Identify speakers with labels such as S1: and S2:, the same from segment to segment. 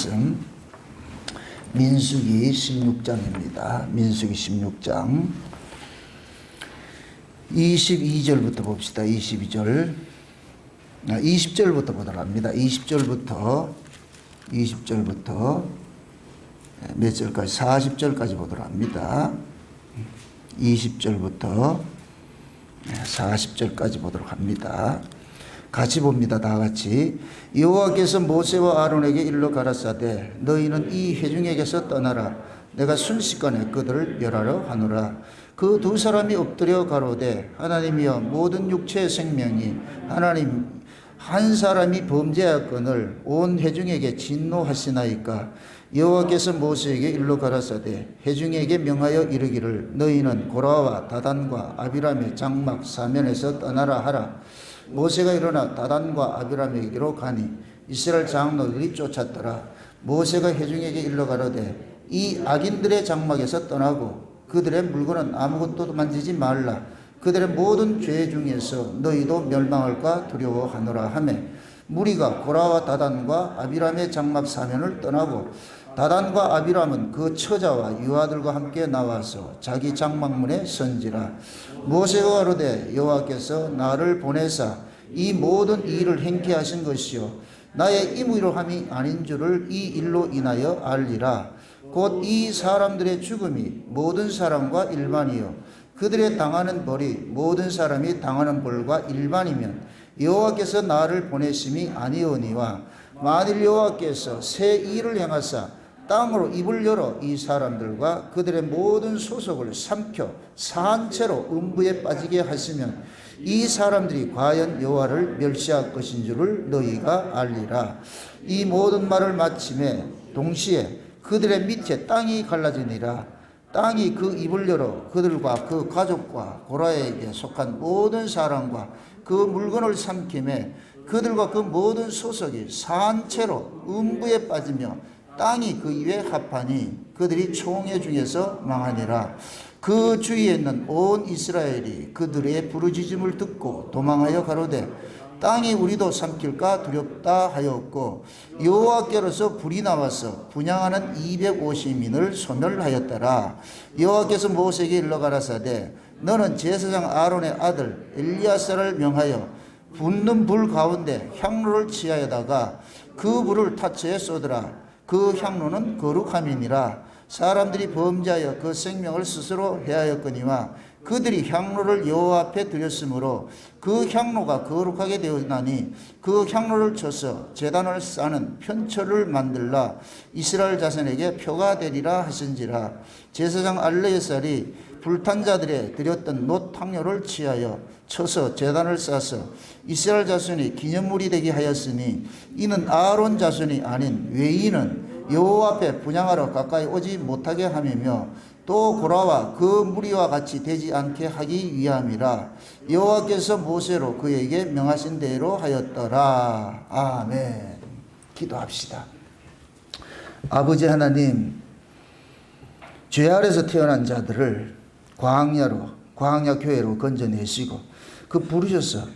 S1: 말씀 민수기 16장입니다. 민수기 16장 22절부터 봅시다. 20절부터 보도록 합니다. 20절부터 몇 절까지? 40절까지 보도록 합니다. 20절부터 40절까지 보도록 합니다. 같이 봅니다. 다 같이. 여호와께서 모세와 아론에게 일러 가라사대 너희는 이 회중에게서 떠나라. 내가 순식간에 그들을 멸하러 하노라. 그 두 사람이 엎드려 가로되 하나님이여 모든 육체의 생명이 하나님 한 사람이 범죄하거늘 온 회중에게 진노하시나이까. 여호와께서 모세에게 일러 가라사대 회중에게 명하여 이르기를 너희는 고라와 다단과 아비람의 장막 사면에서 떠나라 하라. 모세가 일어나 다단과 아비람에게로 가니 이스라엘 장로들이 쫓았더라. 모세가 회중에게 일러 가로되 이 악인들의 장막에서 떠나고 그들의 물건은 아무것도 만지지 말라. 그들의 모든 죄 중에서 너희도 멸망할까 두려워하노라 하며 무리가 고라와 다단과 아비람의 장막 사면을 떠나고 다단과 아비람은 그 처자와 유아들과 함께 나와서 자기 장막문에 선지라. 모세가 가로되 여호와께서 나를 보내사 이 모든 일을 행케 하신 것이요 나의 임의로 함이 아닌 줄을 이 일로 인하여 알리라. 곧 이 사람들의 죽음이 모든 사람과 일반이요 그들의 당하는 벌이 모든 사람이 당하는 벌과 일반이면 여호와께서 나를 보내심이 아니오니와 만일 여호와께서 새 일을 행하사 땅으로 입을 열어 이 사람들과 그들의 모든 소속을 삼켜 사한 채로 음부에 빠지게 하시면 이 사람들이 과연 여호와를 멸시할 것인 줄을 너희가 알리라. 이 모든 말을 마침에 동시에 그들의 밑에 땅이 갈라지니라. 땅이 그 입을 열어 그들과 그 가족과 고라에게 속한 모든 사람과 그 물건을 삼킴에 그들과 그 모든 소속이 사한 채로 음부에 빠지며 땅이 그 위에 합하니 그들이 총회 중에서 망하니라. 그 주위에 있는 온 이스라엘이 그들의 부르짖음을 듣고 도망하여 가로되 땅이 우리도 삼킬까 두렵다 하였고 여호와께로서 불이 나와서 분향하는 250인을 소멸하였더라. 여호와께서 모세에게 일러 가라사대 너는 제사장 아론의 아들 엘리야사를 명하여 붙는 불 가운데 향로를 취하여다가 그 불을 타처에 쏟으라. 그 향로는 거룩함이니라. 사람들이 범죄하여 그 생명을 스스로 해하였거니와 그들이 향로를 여호와 앞에 드렸으므로 그 향로가 거룩하게 되었나니 그 향로를 쳐서 제단을 싸는 편처를 만들라. 이스라엘 자손에게 표가 되리라 하신지라. 제사장 알레살이 불탄 자들에 드렸던 놋 향료를 취하여 쳐서 제단을 싸서 이스라엘 자손이 기념물이 되게 하였으니 이는 아론 자손이 아닌 외인은 여호와 앞에 분향하러 가까이 오지 못하게 함이며 또 고라와 그 무리와 같이 되지 않게 하기 위함이라. 여호와께서 모세로 그에게 명하신 대로 하였더라. 아멘. 기도합시다. 아버지 하나님, 죄 아래서 태어난 자들을 광야 교회로 건져내시고 그 부르셔서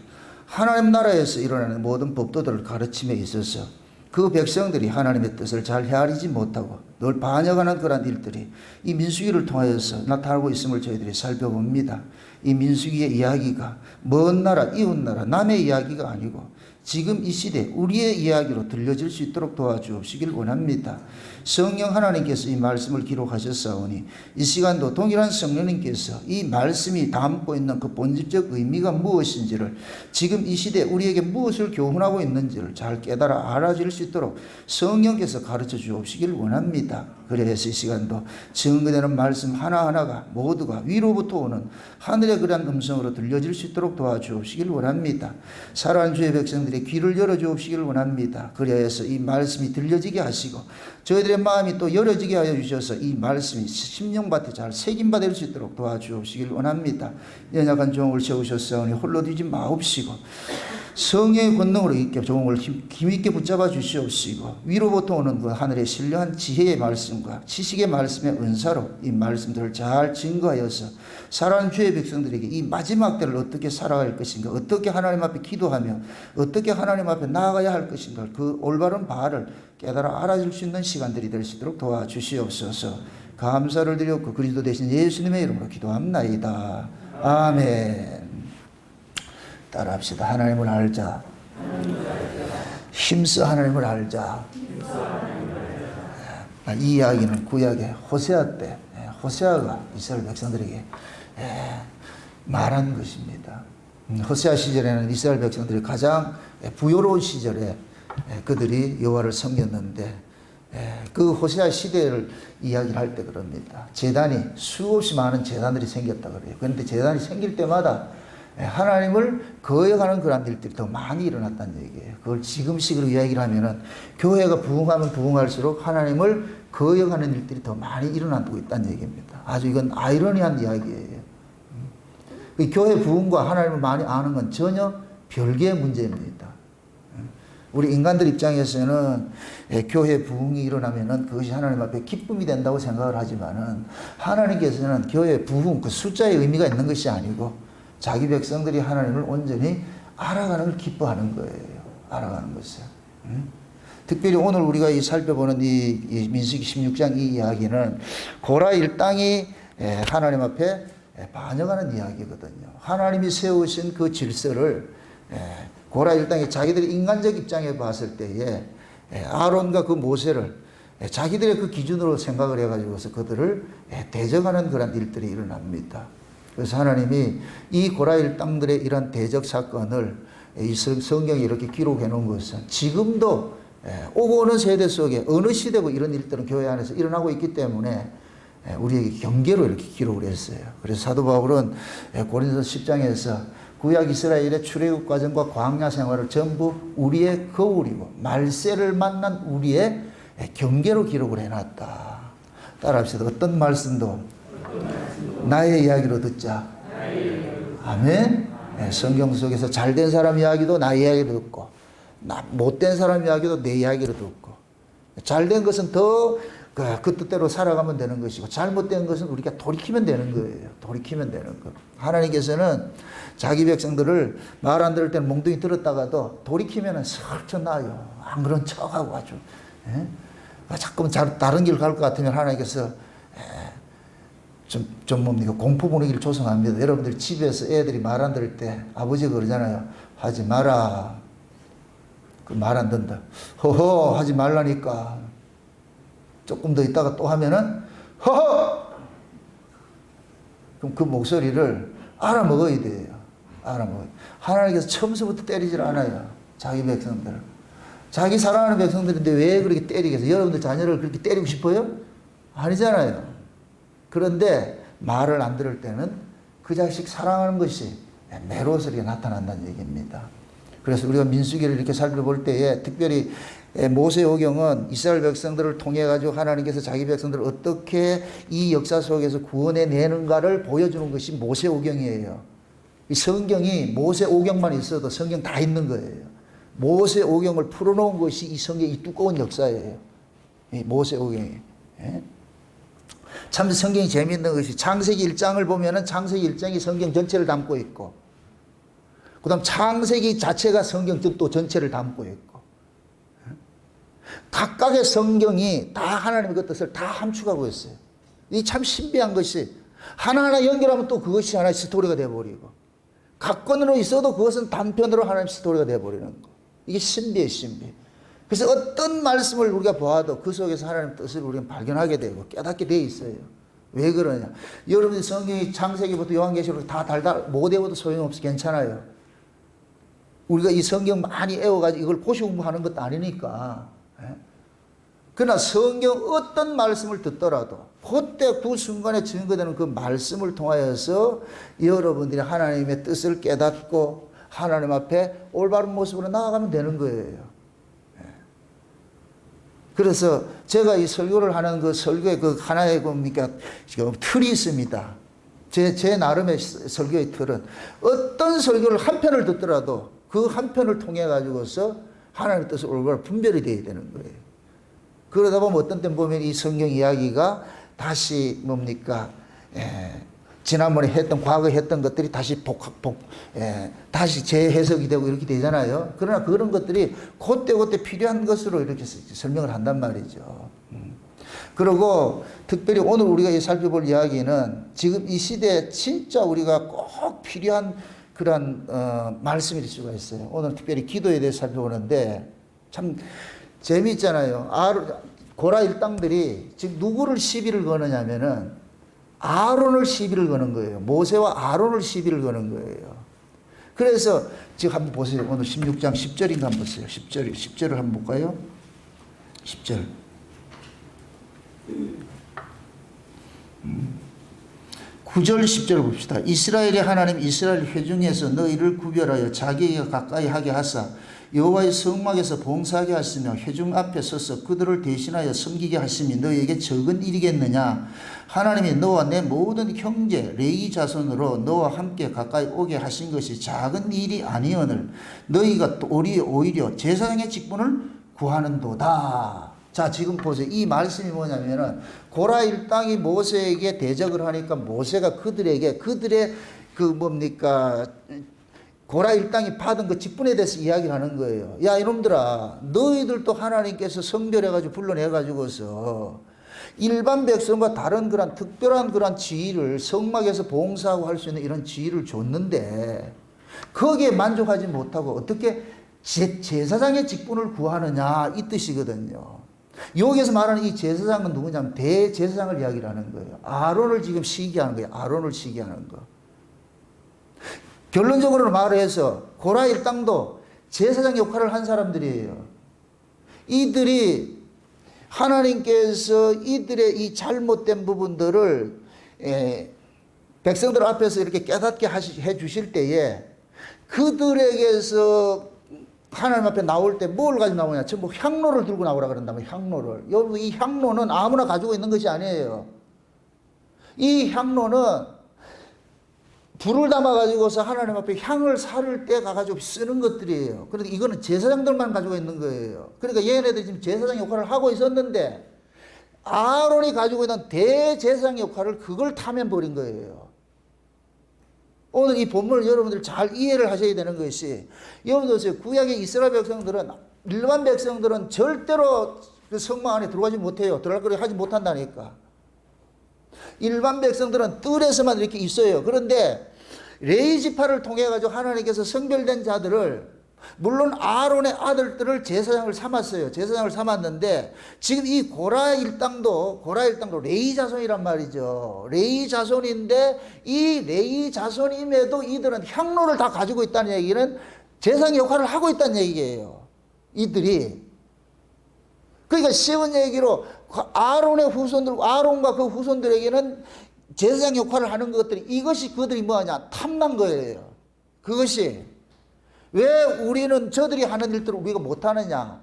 S1: 하나님 나라에서 일어나는 모든 법도들을 가르침에 있어서 그 백성들이 하나님의 뜻을 잘 헤아리지 못하고 늘 반역하는 그런 일들이 이 민수기를 통하여서 나타나고 있음을 저희들이 살펴봅니다. 이 민수기의 이야기가 먼 나라, 이웃 나라, 남의 이야기가 아니고 지금 이 시대 우리의 이야기로 들려질 수 있도록 도와주시길 원합니다. 성령 하나님께서 이 말씀을 기록하셨사오니 이 시간도 동일한 성령님께서 이 말씀이 담고 있는 그 본질적 의미가 무엇인지를 지금 이 시대 우리에게 무엇을 교훈하고 있는지를 잘 깨달아 알아줄 수 있도록 성령께서 가르쳐 주옵시길 원합니다. 그래서 이 시간도 증거되는 말씀 하나하나가 모두가 위로부터 오는 하늘의 그런 음성으로 들려질 수 있도록 도와주옵시길 원합니다. 사랑하는 주의 백성들의 귀를 열어주옵시길 원합니다. 그래서 이 말씀이 들려지게 하시고 저희들의 마음이 또 열어지게 하여 주셔서 이 말씀이 심령밭에 잘 새김바 될 수 있도록 도와주옵시길 원합니다. 연약한 종을 세우셨사오니 홀로 두지 마옵시고 성령의 권능으로 있게 종을 힘있게 붙잡아 주시옵시고 위로부터 오는 그 하늘의 신령한 지혜의 말씀과 지식의 말씀의 은사로 이 말씀들을 잘 증거하여서 살아가는 주의 백성들에게 이 마지막 때를 어떻게 살아갈 것인가, 어떻게 하나님 앞에 기도하며 어떻게 하나님 앞에 나아가야 할 것인가, 그 올바른 바를 깨달아 알아줄 수 있는 시간들이 될 수 있도록 도와주시옵소서. 감사를 드렸고 그리스도 대신 예수님의 이름으로 기도합나이다. 아멘. 따라합시다. 하나님을 알자. 힘써 하나님을 알자. 이 이야기는 구약의 호세아 때 호세아가 이스라엘 백성들에게 말한 것입니다. 호세아 시절에는 이스라엘 백성들이 가장 부요로운 시절에 그들이 여호와를 섬겼는데 그 호세아 시대를 이야기를 할 때 그럽니다. 제단이 수없이 많은 제단들이 생겼다 그래요. 그런데 제단이 생길 때마다 하나님을 거역하는 그런 일들이 더 많이 일어났다는 얘기예요. 그걸 지금식으로 이야기를 하면은 교회가 부흥하면 부흥할수록 하나님을 거역하는 일들이 더 많이 일어나고 있다는 얘기입니다. 아주 이건 아이러니한 이야기예요. 이 교회 부흥과 하나님을 많이 아는 건 전혀 별개의 문제입니다. 우리 인간들 입장에서는 교회 부흥이 일어나면은 그것이 하나님 앞에 기쁨이 된다고 생각을 하지만은 하나님께서는 교회 부흥 그 숫자의 의미가 있는 것이 아니고 자기 백성들이 하나님을 온전히 알아가는 걸 기뻐하는 거예요. 알아가는 것을. 특별히 오늘 우리가 살펴보는 이 민수기 16장 이 이야기는 고라 일당이 하나님 앞에 반역하는 이야기거든요. 하나님이 세우신 그 질서를 고라 일당이 자기들의 인간적 입장에 봤을 때에 아론과 그 모세를 자기들의 그 기준으로 생각을 해가지고서 그들을 대적하는 그런 일들이 일어납니다. 그래서 하나님이 이 고라 일당들의 이런 대적 사건을 이 성경에 이렇게 기록해 놓은 것은 지금도 오고 오는 세대 속에 어느 시대고 이런 일들은 교회 안에서 일어나고 있기 때문에 우리에게 경계로 이렇게 기록을 했어요. 그래서 사도 바울은 고린도서 10장에서 구약 이스라엘의 출애굽 과정과 광야 생활을 전부 우리의 거울이고 말세를 만난 우리의 경계로 기록을 해놨다. 따라합시다. 어떤 말씀도 나의 이야기로 듣자. 아멘. 성경 속에서 잘된 사람 이야기도 나의 이야기로 듣고 못된 사람 이야기도 내 이야기로 듣고 잘된 것은 더 그 뜻대로 살아가면 되는 것이고 잘못된 것은 우리가 돌이키면 되는 거예요. 돌이키면 되는 거. 하나님께서는 자기 백성들을 말 안 들을 때는 몽둥이 들었다가도 돌이키면 슬쩍 나요. 안 그런 척하고 아주. 자꾸만 다른 길 갈 것 같으면 하나님께서 좀 뭡니까? 공포 분위기를 조성합니다. 여러분들 집에서 애들이 말 안 들을 때 아버지가 그러잖아요. 하지 마라. 그 말 안 듣는다. 허허 하지 말라니까. 조금 더 있다가 또 하면은 허허! 그럼 그 목소리를 알아먹어야 돼요. 알아먹어요. 하나님께서 처음부터 때리질 않아요. 자기 백성들을. 자기 사랑하는 백성들인데 왜 그렇게 때리겠어요? 여러분들 자녀를 그렇게 때리고 싶어요? 아니잖아요. 그런데 말을 안 들을 때는 그 자식 사랑하는 것이 매로스럽게 나타난다는 얘기입니다. 그래서 우리가 민수기를 이렇게 살펴볼 때에 특별히 모세오경은 이스라엘 백성들을 통해 가지고 하나님께서 자기 백성들을 어떻게 이 역사 속에서 구원해 내는가를 보여주는 것이 모세오경이에요. 이 성경이 모세오경만 있어도 성경 다 있는 거예요. 모세오경을 풀어놓은 것이 이 성경 이 두꺼운 역사예요. 이 모세오경이. 참 성경이 재미있는 것이 창세기 1장을 보면은 창세기 1장이 성경 전체를 담고 있고 그 다음 창세기 자체가 성경 또 전체를 담고 있고 각각의 성경이 다 하나님의 그 뜻을 다 함축하고 있어요. 이 참 신비한 것이 하나하나 연결하면 또 그것이 하나의 스토리가 되어버리고 각 건으로 있어도 그것은 단편으로 하나님의 스토리가 되어버리는 거. 이게 신비예요, 신비. 그래서 어떤 말씀을 우리가 보아도 그 속에서 하나님의 뜻을 우리는 발견하게 되고 깨닫게 되어 있어요. 왜 그러냐. 여러분이 성경이 창세기부터 요한계시록 다 달달 못 외워도 소용없어. 괜찮아요. 우리가 이 성경 많이 외워가지고 이걸 고시 공부하는 것도 아니니까. 그러나 성경 어떤 말씀을 듣더라도 그때 그 순간에 증거되는 그 말씀을 통하여서 여러분들이 하나님의 뜻을 깨닫고 하나님 앞에 올바른 모습으로 나아가면 되는 거예요. 그래서 제가 이 설교를 하는 그 설교의 그 하나의 뭡니까 틀이 있습니다. 제 나름의 설교의 틀은 어떤 설교를 한 편을 듣더라도 그 한편을 통해 가지고서 하나님의 뜻을 올바로 분별이 되어야 되는 거예요. 그러다 보면 어떤 때 보면 이 성경 이야기가 다시 뭡니까? 지난번에 했던, 과거에 했던 것들이 다시 다시 재해석이 되고 이렇게 되잖아요. 그러나 그런 것들이 그때 필요한 것으로 이렇게 설명을 한단 말이죠. 그리고 특별히 오늘 우리가 살펴볼 이야기는 지금 이 시대에 진짜 우리가 꼭 필요한 그런 말씀일 수가 있어요. 오늘 특별히 기도에 대해서 살펴보는데 참 재미있잖아요. 고라 일당들이 지금 누구를 시비를 거느냐면은 아론을 시비를 거는 거예요. 모세와 아론을 시비를 거는 거예요. 그래서 지금 한번 보세요. 오늘 16장 10절인가 한번 보세요. 10절을 한번 볼까요? 10절. 9절 10절 봅시다. 이스라엘의 하나님 이스라엘 회중에서 너희를 구별하여 자기에게 가까이 하게 하사 여호와의 성막에서 봉사하게 하시며 회중 앞에 서서 그들을 대신하여 섬기게 하심이 너희에게 적은 일이겠느냐. 하나님이 너와 내 모든 형제 레위 자손으로 너와 함께 가까이 오게 하신 것이 작은 일이 아니오늘 너희가 오히려 제사장의 직분을 구하는도다. 자, 지금 보세요. 이 말씀이 뭐냐면은 고라 일당이 모세에게 대적을 하니까 모세가 그들의 고라 일당이 받은 그 직분에 대해서 이야기를 하는 거예요. 야, 이놈들아, 너희들도 하나님께서 성별해가지고 불러내가지고서 일반 백성과 다른 그런 특별한 그런 지위를 성막에서 봉사하고 할 수 있는 이런 지위를 줬는데 거기에 만족하지 못하고 어떻게 제사장의 직분을 구하느냐 이 뜻이거든요. 여기에서 말하는 이 제사장은 누구냐면 대제사장을 이야기를 하는 거예요. 아론을 지금 시기하는 거예요. 아론을 시기하는 거. 결론적으로 말해서 고라 일당도 제사장 역할을 한 사람들이에요. 이들이 하나님께서 이들의 이 잘못된 부분들을 백성들 앞에서 이렇게 깨닫게 해 주실 때에 그들에게서 하나님 앞에 나올 때 뭘 가지고 나오냐? 전부 향로를 들고 나오라 그런다면 향로를. 여러분, 이 향로는 아무나 가지고 있는 것이 아니에요. 이 향로는 불을 담아가지고서 하나님 앞에 향을 사를 때 가가지고 쓰는 것들이에요. 그런데 이거는 제사장들만 가지고 있는 거예요. 그러니까 얘네들이 지금 제사장 역할을 하고 있었는데 아론이 가지고 있는 대제사장 역할을 그걸 타면 버린 거예요. 오늘 이 본문을 여러분들 잘 이해를 하셔야 되는 것이 여러분들 구약의 이스라엘 백성들은 일반 백성들은 절대로 그 성막 안에 들어가지 못해요. 들어갈 거를 하지 못한다니까. 일반 백성들은 뜰에서만 이렇게 있어요. 그런데 레위 지파를 통해 가지고 하나님께서 성별된 자들을 물론 아론의 아들들을 제사장을 삼았어요. 제사장을 삼았는데 지금 이 고라 일당도 레위 자손이란 말이죠. 레위 자손인데 이 레위 자손임에도 이들은 향로를 다 가지고 있다는 얘기는 제사장 역할을 하고 있다는 얘기예요. 이들이. 그러니까 쉬운 얘기로 아론과 그 후손들에게는 제사장 역할을 하는 것들이 이것이 그들이 뭐하냐? 탐난 거예요. 그것이 왜 우리는 저들이 하는 일들을 우리가 못하느냐?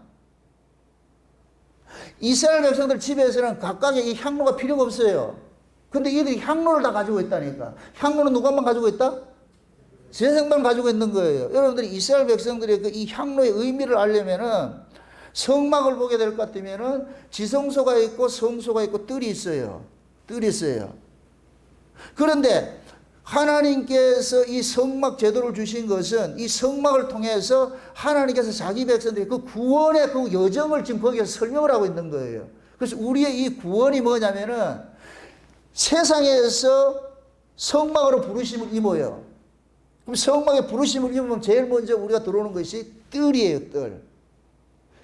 S1: 이스라엘 백성들 집에서는 각각의 이 향로가 필요가 없어요. 근데 이들이 향로를 다 가지고 있다니까. 향로는 누가만 가지고 있다? 제사장만 가지고 있는 거예요. 여러분들이 이스라엘 백성들의 그 이 향로의 의미를 알려면은 성막을 보게 될 것 같으면은 지성소가 있고 성소가 있고 뜰이 있어요. 뜰이 있어요. 그런데 하나님께서 이 성막 제도를 주신 것은 이 성막을 통해서 하나님께서 자기 백성들의 그 구원의 그 여정을 지금 거기서 설명을 하고 있는 거예요. 그래서 우리의 이 구원이 뭐냐면은 세상에서 성막으로 부르심을 입어요. 그럼 성막에 부르심을 입으면 제일 먼저 우리가 들어오는 것이 뜰이에요, 뜰.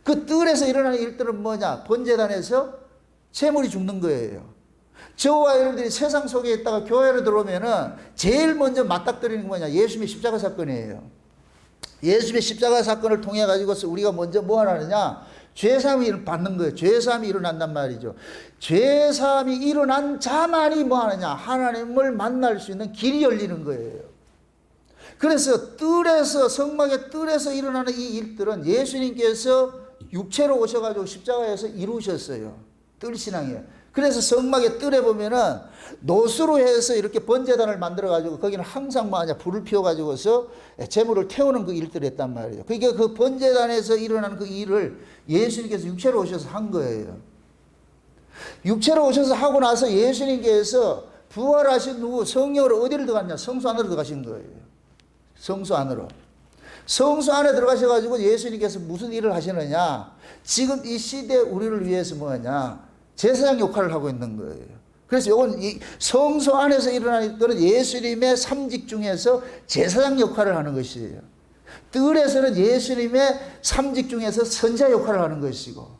S1: 그 뜰에서 일어나는 일들은 뭐냐? 번제단에서 재물이 죽는 거예요. 저와 여러분들이 세상 속에 있다가 교회로 들어오면은 제일 먼저 맞닥뜨리는 게 뭐냐? 예수님의 십자가 사건이에요. 예수님의 십자가 사건을 통해 가지고서 우리가 먼저 뭐 하느냐? 죄사함이 받는 거예요. 죄사함이 일어난단 말이죠. 죄사함이 일어난 자만이 뭐 하느냐? 하나님을 만날 수 있는 길이 열리는 거예요. 그래서 뜰에서, 성막의 뜰에서 일어나는 이 일들은 예수님께서 육체로 오셔가지고 십자가에서 이루셨어요. 뜰신앙이에요. 그래서 성막의 뜰에 보면은 노수로 해서 이렇게 번제단을 만들어가지고 거기는 항상 불을 피워가지고서 재물을 태우는 그 일들을 했단 말이에요. 그러니까 그 번제단에서 일어나는 그 일을 예수님께서 육체로 오셔서 한 거예요. 육체로 오셔서 하고 나서 예수님께서 부활하신 후 성령으로 어디를 들어갔냐? 성소 안으로 들어가신 거예요. 성소 안으로. 성소 안에 들어가셔가지고 예수님께서 무슨 일을 하시느냐? 지금 이 시대 우리를 위해서 뭐냐? 제사장 역할을 하고 있는 거예요. 그래서 이건 이 성소 안에서 일어나는 것은 예수님의 삼직 중에서 제사장 역할을 하는 것이에요. 뜰에서는 예수님의 삼직 중에서 선자 역할을 하는 것이고,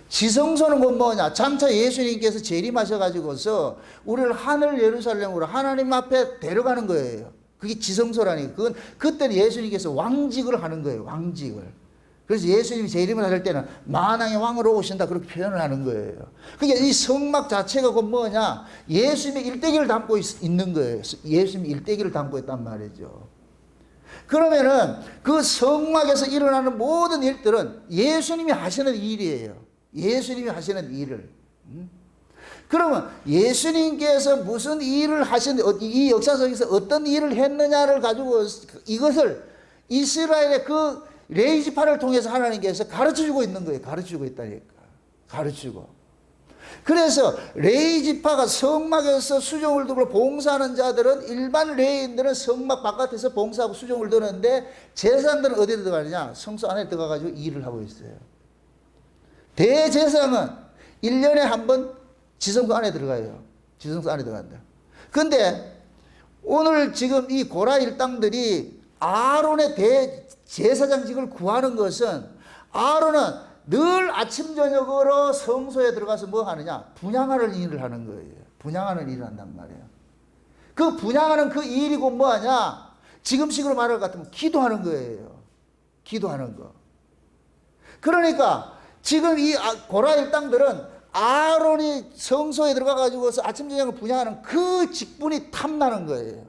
S1: 지성소는 곧 뭐냐? 장차 예수님께서 재림하셔가지고서 우리를 하늘 예루살렘으로 하나님 앞에 데려가는 거예요. 그게 지성소라니. 그건 그때는 예수님께서 왕직을 하는 거예요. 왕직을. 그래서 예수님이 재림을 하실 때는 만왕의 왕으로 오신다 그렇게 표현을 하는 거예요. 그러니까 이 성막 자체가 곧 뭐냐? 예수님의 일대기를 담고 있는 거예요. 예수님의 일대기를 담고 있단 말이죠. 그러면은 그 성막에서 일어나는 모든 일들은 예수님이 하시는 일이에요. 예수님이 하시는 일을. 그러면 예수님께서 무슨 일을 하신, 이 역사 속에서 어떤 일을 했느냐를 가지고 이것을 이스라엘의 그 레위지파를 통해서 하나님께서 가르쳐주고 있는 거예요. 가르쳐주고 있다니까. 가르치고. 그래서 레위지파가 성막에서 수종을 들고 봉사하는 자들은, 일반 레위인들은 성막 바깥에서 봉사하고 수종을 드는데, 제사장들은 어디에 들어가느냐? 성소 안에 들어가가지고 일을 하고 있어요. 대제사장은 1년에 한 번 지성소 안에 들어가요. 지성소 안에 들어간다. 근데 오늘 지금 이 고라 일당들이 아론의 대제사장직을 구하는 것은, 아론은 늘 아침 저녁으로 성소에 들어가서 뭐 하느냐? 분향하는 일을 하는 거예요. 분향하는 일을 한단 말이에요. 그 분향하는 그 일이 곧 뭐하냐? 지금식으로 말할 것 같으면 기도하는 거예요. 기도하는 거. 그러니까 지금 이 고라 일당들은 아론이 성소에 들어가가지고서 아침 저녁을 분향하는 그 직분이 탐나는 거예요.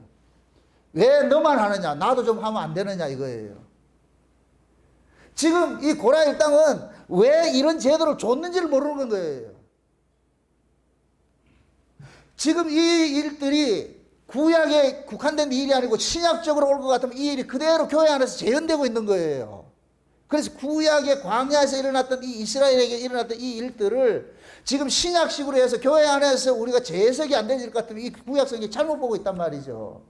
S1: 왜 너만 하느냐? 나도 좀 하면 안 되느냐 이거예요. 지금 이 고라 일당은 왜 이런 제도를 줬는지를 모르는 거예요. 지금 이 일들이 구약에 국한된 일이 아니고 신약적으로 올 것 같으면 이 일이 그대로 교회 안에서 재현되고 있는 거예요. 그래서 구약의 광야에서 일어났던 이 이스라엘에게 일어났던 이 일들을 지금 신약식으로 해서 교회 안에서 우리가 재해석이 안 되질 것 같으면 이 구약성이 잘못 보고 있단 말이죠.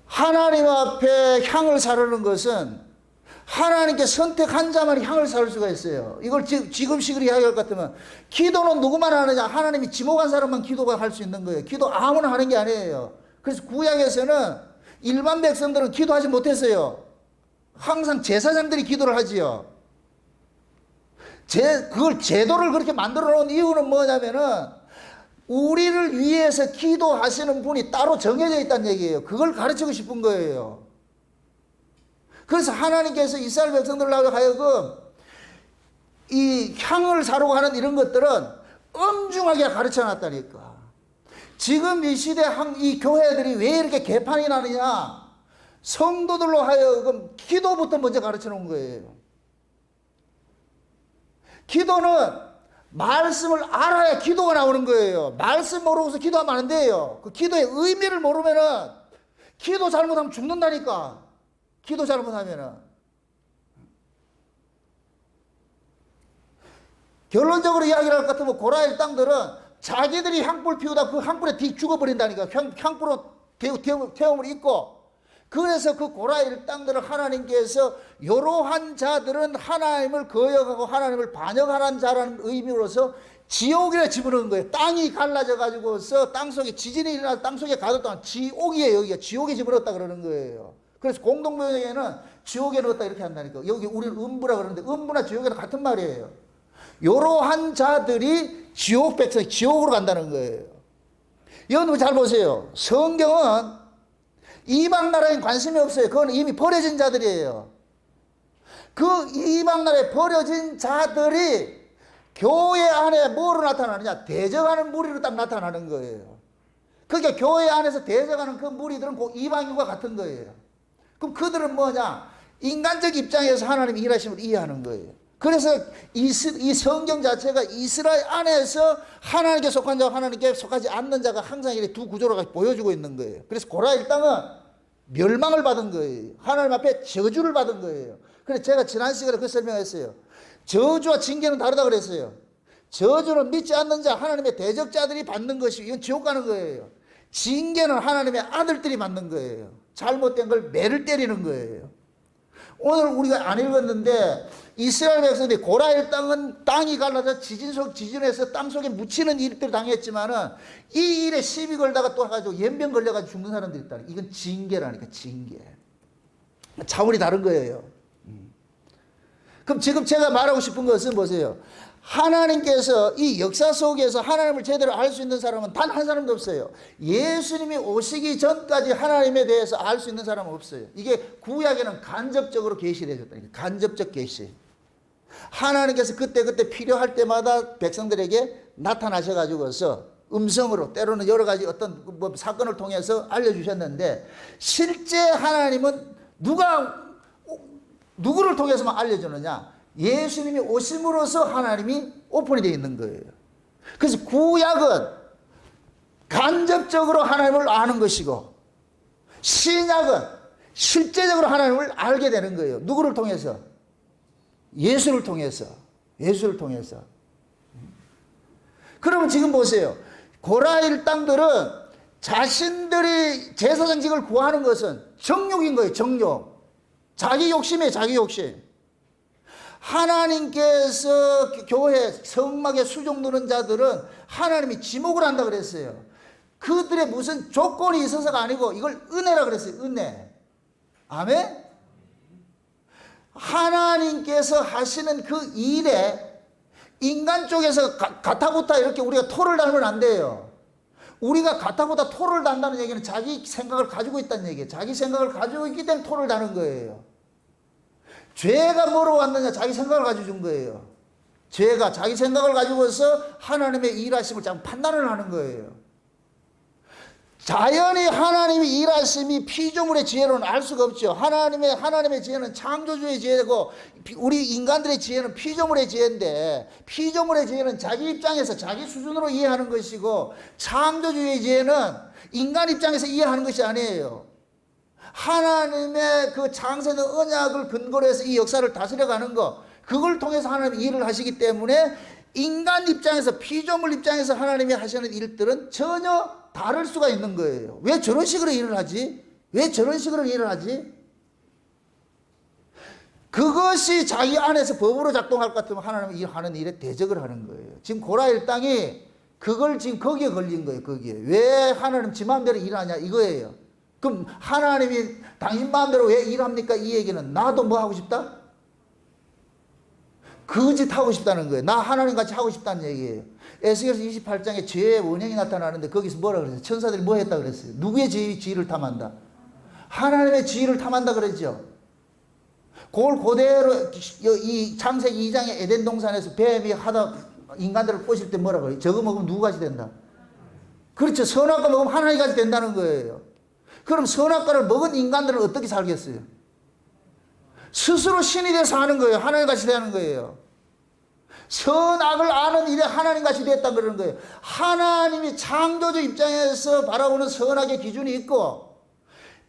S1: 하나님 앞에 향을 사르는 것은 하나님께 선택한 자만 향을 사를 수가 있어요. 이걸 지금식으로 이야기할 것 같으면, 기도는 누구만 하느냐? 하나님이 지목한 사람만 기도가 할 수 있는 거예요. 기도 아무나 하는 게 아니에요. 그래서 구약에서는 일반 백성들은 기도하지 못했어요. 항상 제사장들이 기도를 하지요. 그걸 제도를 그렇게 만들어 놓은 이유는 뭐냐면은, 우리를 위해서 기도하시는 분이 따로 정해져 있다는 얘기예요. 그걸 가르치고 싶은 거예요. 그래서 하나님께서 이스라엘 백성들로 하여금 이 향을 사려고 하는 이런 것들은 엄중하게 가르쳐 놨다니까. 지금 이 시대 이 교회들이 왜 이렇게 개판이 나느냐? 성도들로 하여금 기도부터 먼저 가르쳐 놓은 거예요. 기도는 말씀을 알아야 기도가 나오는 거예요. 말씀 모르고서 기도하면 안 돼요. 그 기도의 의미를 모르면은, 기도 잘못하면 죽는다니까. 기도 잘못하면은. 결론적으로 이야기를 할 것 같으면 고라 일당들은 자기들이 향불 피우다 그 향불에 죽어버린다니까. 향불로 태움을 입고. 그래서 그 고라 일당들을 하나님께서 이러한 자들은 하나님을 거역하고 하나님을 반역하는 자라는 의미로서 지옥이라 집어넣은 거예요. 땅이 갈라져 가지고서 땅속에 지진이 일어나서 땅속에 가뒀다면 지옥이에요. 여기가 지옥에 집어넣었다 그러는 거예요. 그래서 공동명령에는 지옥에 넣었다 이렇게 한다니까. 여기 우리는 음부라 그러는데 음부나 지옥이랑 같은 말이에요. 이러한 자들이 지옥 백성, 지옥으로 간다는 거예요. 여러분 잘 보세요. 성경은 이방 나라에 관심이 없어요. 그건 이미 버려진 자들이에요. 그 이방 나라에 버려진 자들이 교회 안에 뭐로 나타나느냐? 대적하는 무리로 딱 나타나는 거예요. 그러니까 교회 안에서 대적하는 그 무리들은 그 이방인과 같은 거예요. 그럼 그들은 뭐냐? 인간적 입장에서 하나님이 일하심을 이해하는 거예요. 그래서 이 성경 자체가 이스라엘 안에서 하나님께 속한 자와 하나님께 속하지 않는 자가 항상 이렇게 두 구조를 보여주고 있는 거예요. 그래서 고라의 땅은 멸망을 받은 거예요. 하나님 앞에 저주를 받은 거예요. 그래서 제가 지난 시간에 그 설명했어요. 저주와 징계는 다르다 그랬어요. 저주는 믿지 않는 자, 하나님의 대적자들이 받는 것이고 이건 지옥 가는 거예요. 징계는 하나님의 아들들이 받는 거예요. 잘못된 걸 매를 때리는 거예요. 오늘 우리가 안 읽었는데 이스라엘 백성들이 고라의 땅은 땅이 갈라져 지진에서 땅속에 묻히는 일들을 당했지만은 이 일에 시비 걸다가 또 가지고 연병 걸려가지고 죽는 사람들이 있다. 이건 징계라니까, 징계. 차원이 다른 거예요. 그럼 지금 제가 말하고 싶은 것은 보세요. 하나님께서 이 역사 속에서 하나님을 제대로 알 수 있는 사람은 단 한 사람도 없어요. 예수님이 오시기 전까지 하나님에 대해서 알 수 있는 사람은 없어요. 이게 구약에는 간접적으로 계시를 해줬다니까. 간접적 계시. 하나님께서 그때그때 필요할 때마다 백성들에게 나타나셔가지고서 음성으로 때로는 여러 가지 어떤 뭐 사건을 통해서 알려주셨는데 실제 하나님은 누구를 통해서만 알려주느냐? 예수님이 오심으로써 하나님이 오픈이 되어 있는 거예요. 그래서 구약은 간접적으로 하나님을 아는 것이고 신약은 실제적으로 하나님을 알게 되는 거예요. 누구를 통해서? 예수를 통해서. 예수를 통해서. 그러면 지금 보세요. 고라일 땅들은 자신들이 제사장직을 구하는 것은 정욕인 거예요. 정욕. 자기 욕심이에요. 자기 욕심. 하나님께서 교회 성막에 수종 두는 자들은 하나님이 지목을 한다 그랬어요. 그들의 무슨 조건이 있어서가 아니고 이걸 은혜라 그랬어요. 은혜. 아멘? 하나님께서 하시는 그 일에 인간 쪽에서 가타부타 이렇게 우리가 토를 달면 안 돼요. 우리가 가타부타 토를 단다는 얘기는 자기 생각을 가지고 있다는 얘기예요. 자기 생각을 가지고 있기 때문에 토를 다는 거예요. 죄가 뭐로 왔느냐? 자기 생각을 가지고 준 거예요. 죄가 자기 생각을 가지고서 하나님의 일하심을 자꾸 판단을 하는 거예요. 자연히 하나님의 일하심이 피조물의 지혜로는 알 수가 없죠. 하나님의 지혜는 창조주의 지혜고 우리 인간들의 지혜는 피조물의 지혜인데 피조물의 지혜는 자기 입장에서 자기 수준으로 이해하는 것이고 창조주의 지혜는 인간 입장에서 이해하는 것이 아니에요. 하나님의 그 창세는 언약을 근거로 해서 이 역사를 다스려가는 거 그걸 통해서 하나님 일을 하시기 때문에 인간 입장에서 피조물 입장에서 하나님이 하시는 일들은 전혀 다를 수가 있는 거예요. 왜 저런 식으로 일을 하지? 왜 저런 식으로 일을 하지? 그것이 자기 안에서 법으로 작동할 것 같으면 하나님이 하는 일에 대적을 하는 거예요. 지금 고라일 땅이 그걸 지금 거기에 걸린 거예요. 거기에. 왜 하나님 지 마음대로 일하냐 이거예요. 그럼 하나님이 당신 마음대로 왜 일합니까? 이 얘기는 나도 뭐 하고 싶다? 그 짓 하고 싶다는 거예요. 나 하나님 같이 하고 싶다는 얘기예요. 에스겔서 28장에 죄의 원형이 나타나는데 거기서 뭐라 그랬어요? 천사들이 뭐 했다 그랬어요? 누구의 지위를 탐한다? 하나님의 지위를 탐한다 그랬죠. 그걸 그대로 이 창세기 2장의 에덴 동산에서 뱀이 하다 인간들을 꼬실 때 뭐라 그래요? 저거 먹으면 누구같이 된다? 그렇죠. 선악과 먹으면 하나님같이 된다는 거예요. 그럼 선악과를 먹은 인간들은 어떻게 살겠어요? 스스로 신이 돼서 하는 거예요. 하나님같이 되는 거예요. 선악을 아는 일에 하나님같이 됐다 그러는 거예요. 하나님이 창조주 입장에서 바라보는 선악의 기준이 있고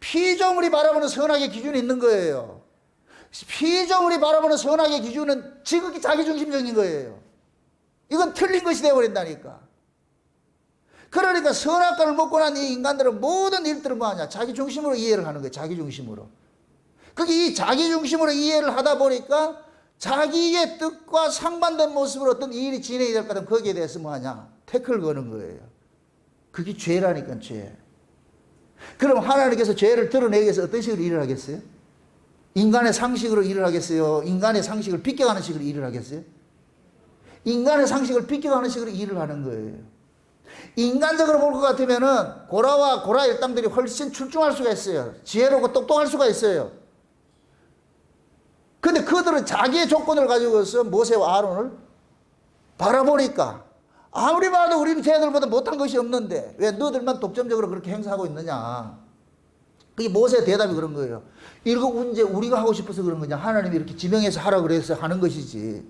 S1: 피조물이 바라보는 선악의 기준이 있는 거예요. 피조물이 바라보는 선악의 기준은 지극히 자기중심적인 거예요. 이건 틀린 것이 되어버린다니까. 그러니까 선악과를 먹고 난 이 인간들은 모든 일들을 뭐하냐? 자기 중심으로 이해를 하는 거예요. 자기 중심으로. 그게 이 자기 중심으로 이해를 하다 보니까 자기의 뜻과 상반된 모습으로 어떤 일이 진행이 될 것 같으면 거기에 대해서 뭐하냐? 태클 거는 거예요. 그게 죄라니까 죄. 그럼 하나님께서 죄를 드러내기 위해서 어떤 식으로 일을 하겠어요? 인간의 상식으로 일을 하겠어요? 인간의 상식을 비껴가는 식으로 일을 하겠어요? 인간의 상식을 비껴가는 식으로 일을 하는 거예요. 인간적으로 볼 것 같으면은 고라와 고라 일당들이 훨씬 출중할 수가 있어요. 지혜롭고 똑똑할 수가 있어요. 근데 그들은 자기의 조건을 가지고서 모세와 아론을 바라보니까 아무리 봐도 우리는 쟤들보다 못한 것이 없는데 왜 너들만 독점적으로 그렇게 행사하고 있느냐. 그게 모세의 대답이 그런 거예요. 이거 언제 우리가 하고 싶어서 그런 거냐. 하나님이 이렇게 지명해서 하라 그래서 하는 것이지.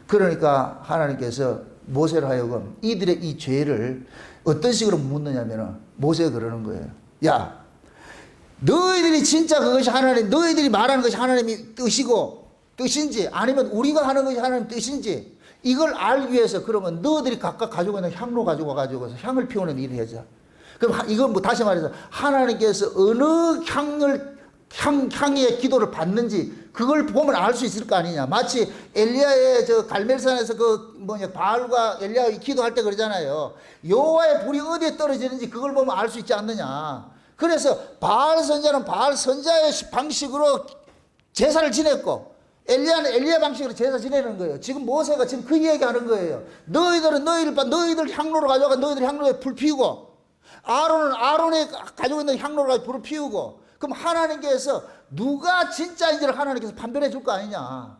S1: 그러니까 하나님께서 모세를 하여금 이들의 이 죄를 어떤 식으로 묻느냐면 모세가 그러는 거예요. 야, 너희들이 진짜 그것이 하나님, 너희들이 말하는 것이 하나님의 뜻인지 아니면 우리가 하는 것이 하나님 뜻인지 이걸 알기 위해서 그러면 너희들이 각각 가지고 있는 향로 가지고서 향을 피우는 일을 해자. 그럼 이건 뭐 다시 말해서 하나님께서 어느 향의 기도를 받는지 그걸 보면 알 수 있을 거 아니냐. 마치 엘리야의 저 갈멜산에서 바알과 엘리야가 기도할 때 그러잖아요. 여호와의 불이 어디에 떨어지는지 그걸 보면 알 수 있지 않느냐. 그래서 바알 선자는 바알 선자의 방식으로 제사를 지냈고 엘리야는 엘리야 방식으로 제사 지내는 거예요. 지금 모세가 지금 그 얘기하는 거예요. 너희들 향로로 가져가 너희들 향로에 불 피우고 아론은 아론이 가지고 있는 향로로 가지고 불을 피우고 그럼 하나님께서 누가 진짜인지를 하나님께서 판별해 줄 거 아니냐.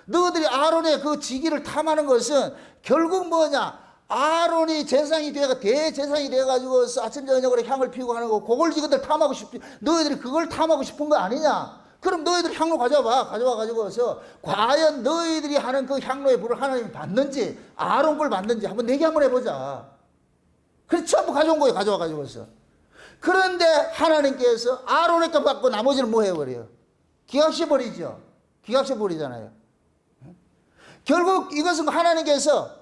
S1: 너희들이 아론의 그 직위를 탐하는 것은 결국 뭐냐. 아론이 대제사장이 돼가지고 아침 저녁으로 향을 피우고 하는 거 그걸 지금들 탐하고 너희들이 그걸 탐하고 싶은 거 아니냐. 그럼 너희들이 향로 가져와가지고서 과연 너희들이 하는 그 향로의 불을 하나님이 받는지 아론 걸 받는지 한번 내기 한번 해보자. 그래서 전부 가져온 거예요. 가져와가지고서. 그런데 하나님께서 아론의 것 받고 나머지는 뭐 해버려요? 기각시버리죠. 기각시버리잖아요. 결국 이것은 하나님께서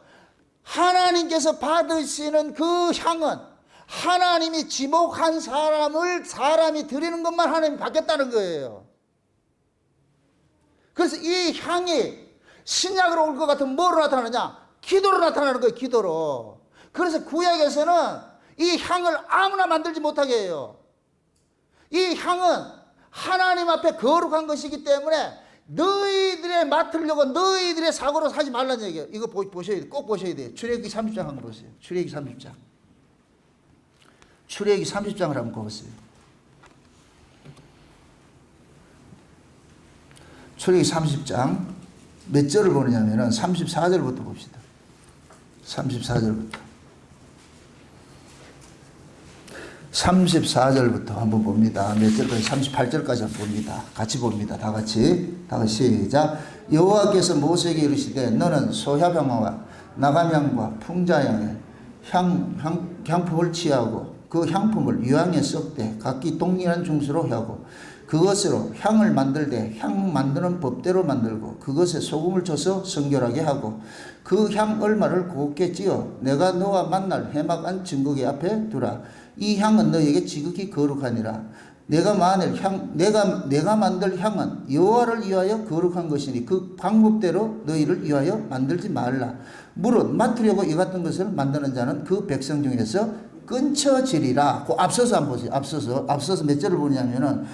S1: 받으시는 그 향은 하나님이 지목한 사람이 드리는 것만 하나님이 받겠다는 거예요. 그래서 이 향이 신약으로 올 것 같으면 뭐로 나타나느냐? 기도로 나타나는 거예요. 기도로. 그래서 구약에서는 이 향을 아무나 만들지 못하게 해요. 이 향은 하나님 앞에 거룩한 것이기 때문에 너희들의 맡으려고 너희들의 사고로 하지 말라는 얘기예요. 이거 보셔야 돼요. 꼭 보셔야 돼요. 출애굽기 30장 한번 보세요. 출애굽기 30장. 출애굽기 30장을 한번 보세요. 출애굽기 30장 몇 절을 보느냐면은 34절부터 봅시다. 34절부터. 34절부터 한번 봅니다. 몇 절까지? 38절까지 한번 봅니다. 같이 봅니다. 다 같이 시작. 여호와께서 모세에게 이르시되 너는 소야병화와 나감향과 풍자향에 향품을 취하고 그 향품을 유향에 섞되 각기 동일한 중수로 하고 그것으로 향을 만들되 향 만드는 법대로 만들고 그것에 소금을 쳐서 성결하게 하고 그 향 얼마를 곱게 찌어 내가 너와 만날 회막안 증거기 앞에 두라. 이 향은 너에게 지극히 거룩하니라. 내가 만들 향은 여호와를 위하여 거룩한 것이니 그 방법대로 너희를 위하여 만들지 말라. 무릇 맡으려고 이 같은 것을 만드는 자는 그 백성 중에서 끊쳐지리라. 그 앞서서 한번 보세요. 앞서서 몇 절을 보냐면은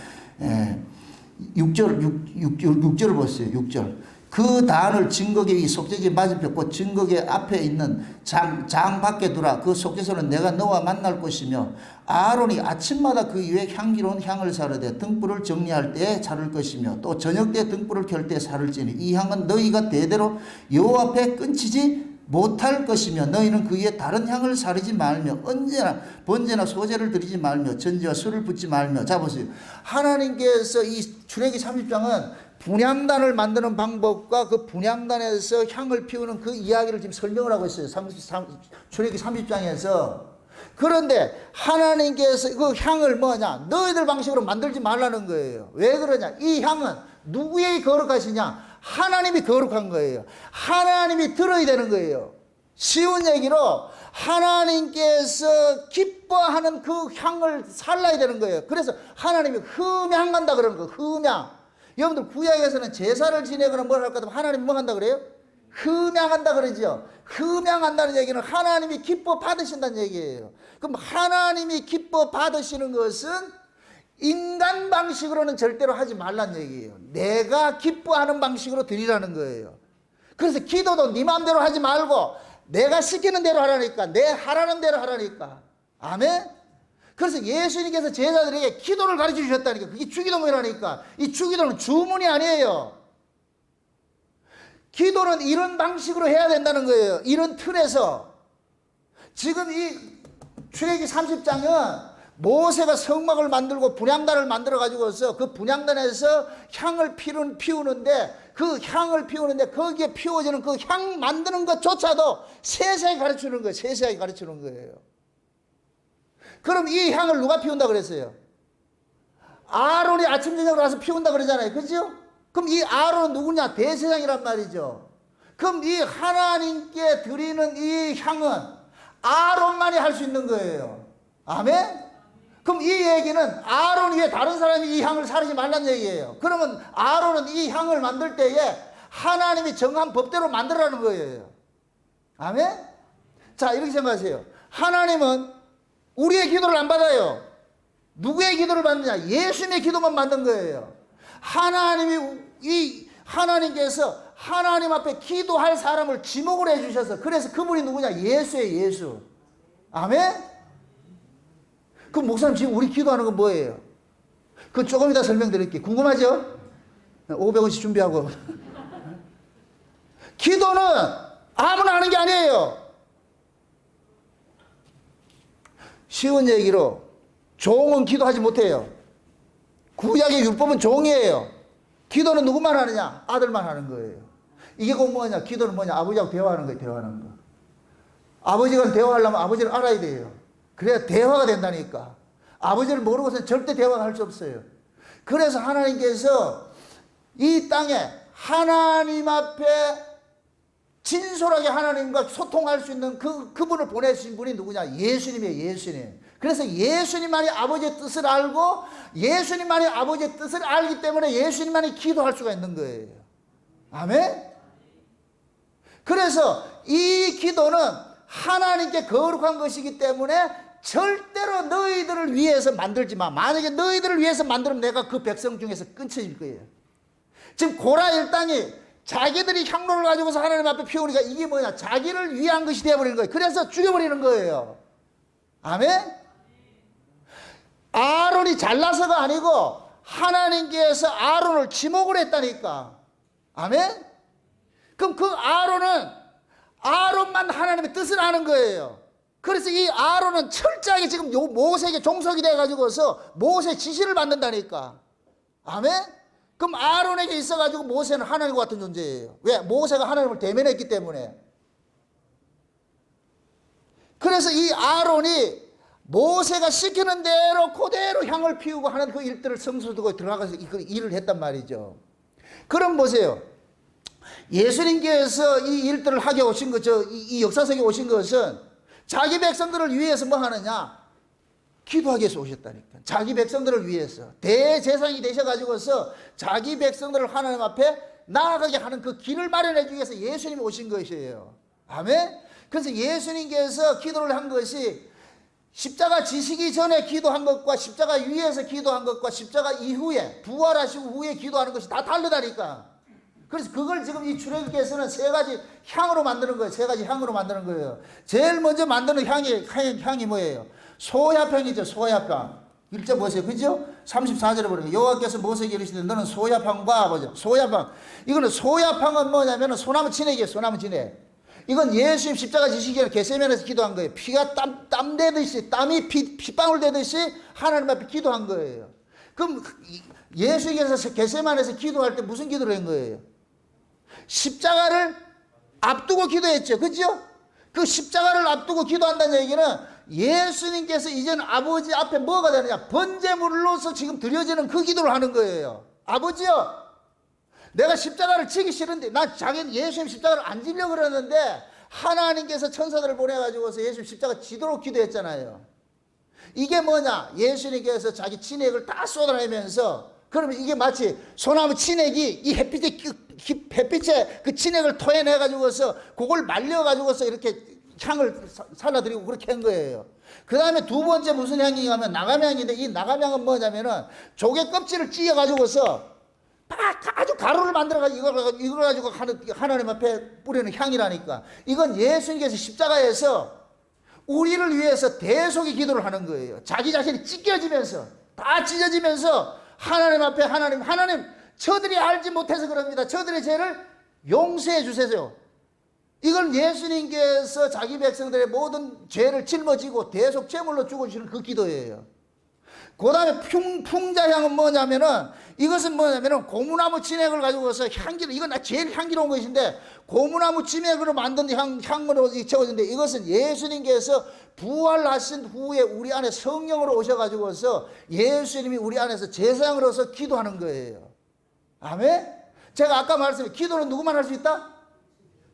S1: 6절을 보세요. 6절. 그 단을 증거계 속죄지 맞은편 곧 증거계 앞에 있는 장 밖에 두라. 그 속죄소는 내가 너와 만날 곳이며 아론이 아침마다 그 위에 향기로운 향을 사르되 등불을 정리할 때에 사를 것이며 또 저녁 때 등불을 켤 때 사를지니 이 향은 너희가 대대로 여호와 앞에 끊치지 못할 것이며 너희는 그 위에 다른 향을 사르지 말며 언제나 번제나 소제를 드리지 말며 전지와 술을 붓지 말며. 자 보세요. 하나님께서 이 출애굽기 30장은 분향단을 만드는 방법과 그 분향단에서 향을 피우는 그 이야기를 지금 설명을 하고 있어요. 출애굽기 30장에서. 그런데 하나님께서 그 향을 뭐냐? 너희들 방식으로 만들지 말라는 거예요. 왜 그러냐? 이 향은 누구의 거룩하시냐? 하나님이 거룩한 거예요. 하나님이 들어야 되는 거예요. 쉬운 얘기로 하나님께서 기뻐하는 그 향을 살라야 되는 거예요. 그래서 하나님이 흠향한다 그러는 거예요. 흠향. 여러분들 구약에서는 제사를 지내거나 뭘 할까 하면 하나님이 뭐 한다 그래요? 흠향한다 그러죠. 흠향한다는 얘기는 하나님이 기뻐 받으신다는 얘기예요. 그럼 하나님이 기뻐 받으시는 것은 인간 방식으로는 절대로 하지 말란 얘기예요. 내가 기뻐하는 방식으로 드리라는 거예요. 그래서 기도도 네 마음대로 하지 말고 내가 시키는 대로 하라니까. 내 하라는 대로 하라니까. 아멘? 그래서 예수님께서 제자들에게 기도를 가르쳐 주셨다니까. 그게 주기도문이라니까. 이 주기도는 주문이 아니에요. 기도는 이런 방식으로 해야 된다는 거예요. 이런 틀에서. 지금 이 출애굽기 30장은 모세가 성막을 만들고 분향단을 만들어 가지고서 그 분향단에서 향을 피우는데 그 향을 피우는데 거기에 피워지는 그 향 만드는 것조차도 세세하게 가르치는 거예요. 세세하게 가르치는 거예요. 그럼 이 향을 누가 피운다 그랬어요? 아론이 아침 저녁으로 와서 피운다 그러잖아요. 그죠? 그럼 이 아론은 누구냐? 대제사장이란 말이죠. 그럼 이 하나님께 드리는 이 향은 아론만이 할 수 있는 거예요. 아멘? 그럼 이 얘기는 아론 외에 다른 사람이 이 향을 사르지 말란 얘기예요. 그러면 아론은 이 향을 만들 때에 하나님이 정한 법대로 만들라는 거예요. 아멘? 자, 이렇게 생각하세요. 하나님은 우리의 기도를 안 받아요. 누구의 기도를 받느냐? 예수님의 기도만 받는 거예요. 하나님께서 하나님 앞에 기도할 사람을 지목을 해주셔서 그래서 그분이 누구냐? 예수예요, 예수. 아멘? 그럼 목사님 지금 우리 기도하는 건 뭐예요? 그건 조금 이따 설명드릴게요. 궁금하죠? 500원씩 준비하고. 기도는 아무나 하는 게 아니에요. 쉬운 얘기로 종은 기도하지 못해요. 구약의 율법은 종이에요. 기도는 누구만 하느냐? 아들만 하는 거예요. 이게 곧 뭐냐? 기도는 뭐냐? 아버지하고 대화하는 거예요. 대화하는 거. 아버지가 대화하려면 아버지를 알아야 돼요. 그래야 대화가 된다니까. 아버지를 모르고서는 절대 대화가 할 수 없어요. 그래서 하나님께서 이 땅에 하나님 앞에 진솔하게 하나님과 소통할 수 있는 그분을 보내신 분이 누구냐? 예수님이에요, 예수님. 그래서 예수님만이 아버지의 뜻을 알고 예수님만이 아버지의 뜻을 알기 때문에 예수님만이 기도할 수가 있는 거예요. 아멘? 그래서 이 기도는 하나님께 거룩한 것이기 때문에 절대로 너희들을 위해서 만들지 마. 만약에 너희들을 위해서 만들면 내가 그 백성 중에서 끊쳐질 거예요. 지금 고라 일당이 자기들이 향로를 가지고서 하나님 앞에 피우니까 이게 뭐냐? 자기를 위한 것이 되어버리는 거예요. 그래서 죽여버리는 거예요. 아멘? 아론이 잘나서가 아니고 하나님께서 아론을 지목을 했다니까. 아멘? 그럼 그 아론만 하나님의 뜻을 아는 거예요. 그래서 이 아론은 철저하게 지금 모세에게 종속이 돼가지고서 모세 지시를 받는다니까. 아멘? 그럼 아론에게 있어가지고 모세는 하나님과 같은 존재예요. 왜? 모세가 하나님을 대면했기 때문에. 그래서 이 아론이 모세가 시키는 대로 그대로 향을 피우고 하는 그 일들을 성소에 두고 들어가서 그 일을 했단 말이죠. 그럼 보세요. 예수님께서 이 일들을 하게 오신 거죠. 이 역사 속에 오신 것은 자기 백성들을 위해서 뭐 하느냐? 기도하기 위해서 오셨다니까. 자기 백성들을 위해서. 대제사장이 되셔가지고서 자기 백성들을 하나님 앞에 나아가게 하는 그 길을 마련해 주기 위해서 예수님이 오신 것이에요. 아멘? 그래서 예수님께서 기도를 한 것이 십자가 지시기 전에 기도한 것과 십자가 위에서 기도한 것과 십자가 이후에 부활하시고 후에 기도하는 것이 다 다르다니까. 그래서 그걸 지금 이 출애굽기에서는 세 가지 향으로 만드는 거예요. 세 가지 향으로 만드는 거예요. 제일 먼저 만드는 향이 뭐예요? 소야향이죠. 소야향. 1절 보세요. 그죠? 34절에 보니까 여호와께서 모세에게 이르시되 너는 소야향과 보죠. 소야향. 이거는 소야향은 뭐냐면은 소나무 진액이에요. 소나무 진액. 이건 예수님 십자가 지시기에 겟세마네에서 기도한 거예요. 피가 땀 되듯이 땀이 핏방울 되듯이 하나님 앞에 기도한 거예요. 그럼 예수님께서 겟세마네에서 기도할 때 무슨 기도를 한 거예요? 십자가를 앞두고 기도했죠. 그죠? 그 십자가를 앞두고 기도한다는 얘기는 예수님께서 이제는 아버지 앞에 뭐가 되느냐? 번제물로서 지금 드려지는 그 기도를 하는 거예요. 아버지요, 내가 십자가를 지기 싫은데, 자기는 예수님 십자가를 안 지려고 그러는데 하나님께서 천사들을 보내가지고서 예수님 십자가 지도록 기도했잖아요. 이게 뭐냐? 예수님께서 자기 진액을 다 쏟아내면서, 그러면 이게 마치 소나무 진액이 이 햇빛에 그 진액을 토해내가지고서 그걸 말려가지고서 이렇게 향을 살라드리고 그렇게 한 거예요. 그 다음에 두 번째 무슨 향이냐 하면 나감향인데, 이 나감향은 뭐냐면은 조개 껍질을 찧어가지고서 아주 가루를 만들어가지고 이걸 가지고 하나님 앞에 뿌리는 향이라니까. 이건 예수님께서 십자가에서 우리를 위해서 대속의 기도를 하는 거예요. 자기 자신이 찢겨지면서 다 찢어지면서 하나님 앞에 하나님 저들이 알지 못해서 그럽니다. 저들의 죄를 용서해 주세요. 이걸 예수님께서 자기 백성들의 모든 죄를 짊어지고 대속 제물로 죽어주시는 그 기도예요. 그 다음에 풍자향은 뭐냐면은, 이것은 뭐냐면은 고무나무 진액을 가지고서 향기를, 이건 제일 향기로운 것인데, 고무나무 진액으로 만든 향으로 채워진데, 이것은 예수님께서 부활하신 후에 우리 안에 성령으로 오셔가지고서 예수님이 우리 안에서 제사장으로서 기도하는 거예요. 아멘? 제가 아까 말씀드린 기도는 누구만 할 수 있다?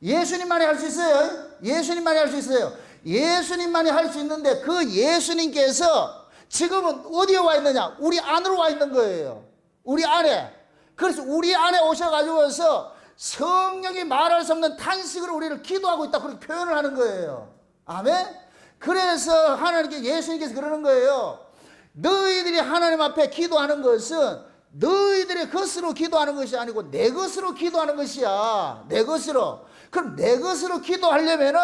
S1: 예수님만이 할 수 있어요. 예수님만이 할 수 있어요. 예수님만이 할 수 있는데, 그 예수님께서 지금은 어디에 와 있느냐? 우리 안으로 와 있는 거예요. 우리 안에. 그래서 우리 안에 오셔가지고서 성령이 말할 수 없는 탄식으로 우리를 기도하고 있다, 그렇게 표현을 하는 거예요. 아멘? 그래서 하나님께, 예수님께서 그러는 거예요. 너희들이 하나님 앞에 기도하는 것은 너희들의 것으로 기도하는 것이 아니고 내 것으로 기도하는 것이야. 내 것으로. 그럼 내 것으로 기도하려면은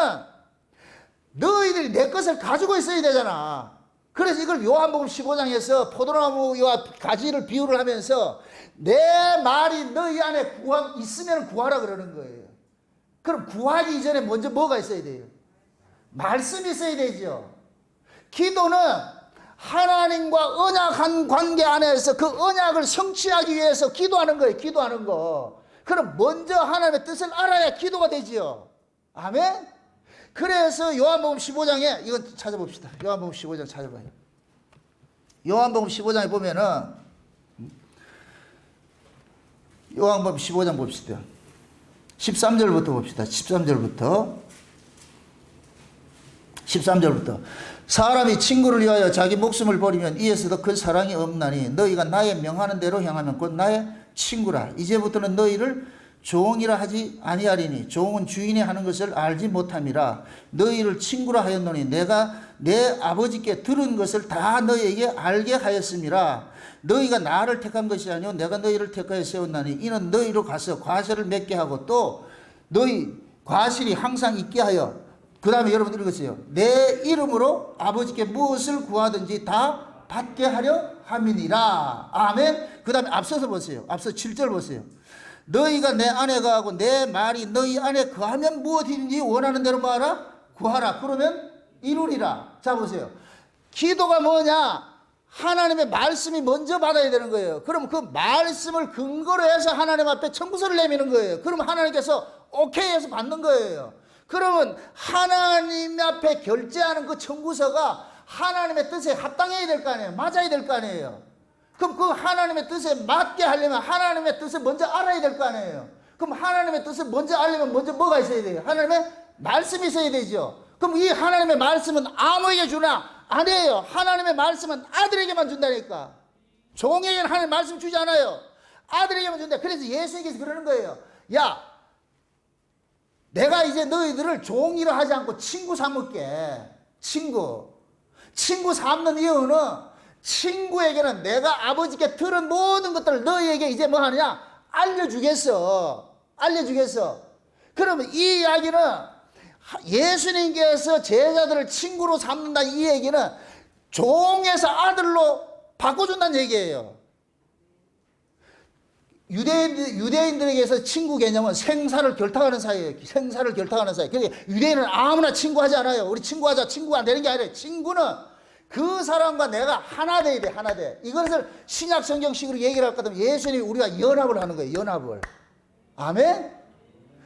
S1: 너희들이 내 것을 가지고 있어야 되잖아. 그래서 이걸 요한복음 15장에서 포도나무와 가지를 비유를 하면서 내 말이 너희 안에 있으면 구하라 그러는 거예요. 그럼 구하기 이전에 먼저 뭐가 있어야 돼요? 말씀이 있어야 되죠. 기도는 하나님과 언약한 관계 안에서 그 언약을 성취하기 위해서 기도하는 거예요. 기도하는 거. 그럼 먼저 하나님의 뜻을 알아야 기도가 되지요. 아멘? 그래서 요한복음 15장에, 이건 찾아봅시다. 요한복음 15장 찾아봐요. 요한복음 15장에 보면은, 요한복음 15장 봅시다. 13절부터 봅시다. 13절부터. 사람이 친구를 위하여 자기 목숨을 버리면 이에서도 큰 사랑이 없나니 너희가 나의 명하는 대로 행하면 곧 나의 친구라. 이제부터는 너희를 종이라 하지 아니하리니 종은 주인이 하는 것을 알지 못함이라. 너희를 친구라 하였노니 내가 내 아버지께 들은 것을 다 너희에게 알게 하였음이라. 너희가 나를 택한 것이 아니오 내가 너희를 택하여 세웠나니 이는 너희로 가서 과실을 맺게 하고 또 너희 과실이 항상 있게 하여. 그 다음에 여러분 읽으세요. 내 이름으로 아버지께 무엇을 구하든지 다 받게 하려 함이니라. 아멘. 그 다음에 앞서서 보세요. 앞서 7절 보세요. 너희가 내 안에 거하고 내 말이 너희 안에 거하면 무엇이든지 원하는 대로 뭐하라? 구하라. 그러면 이루리라. 자 보세요. 기도가 뭐냐? 하나님의 말씀이 먼저 받아야 되는 거예요. 그럼 그 말씀을 근거로 해서 하나님 앞에 청구서를 내미는 거예요. 그러면 하나님께서 오케이 해서 받는 거예요. 그러면 하나님 앞에 결제하는 그 청구서가 하나님의 뜻에 합당해야 될 거 아니에요. 맞아야 될 거 아니에요. 그럼 그 하나님의 뜻에 맞게 하려면 하나님의 뜻을 먼저 알아야 될 거 아니에요. 그럼 하나님의 뜻을 먼저 알려면 먼저 뭐가 있어야 돼요? 하나님의 말씀이 있어야 되죠. 그럼 이 하나님의 말씀은 아무에게 주나? 아니에요. 하나님의 말씀은 아들에게만 준다니까. 종에게는 하나님 말씀 주지 않아요. 아들에게만 준다. 그래서 예수님께서 그러는 거예요. 야, 내가 이제 너희들을 종이라 하지 않고 친구 삼을게. 친구 삼는 이유는 친구에게는 내가 아버지께 들은 모든 것들을 너희에게 이제 뭐 하느냐? 알려주겠어. 그러면 이 이야기는 예수님께서 제자들을 친구로 삼는다, 이 얘기는 종에서 아들로 바꿔준다는 얘기예요. 유대인들에게서 친구 개념은 생사를 결탁하는 사이예요. 그러니까 유대인은 아무나 친구하지 않아요. 우리 친구하자, 친구가 안 되는 게 아니라 친구는 그 사람과 내가 하나 돼야 돼, 하나 돼. 이것을 신약 성경식으로 얘기를 할 것 같으면 예수님이 우리가 연합을 하는 거예요, 연합을. 아멘?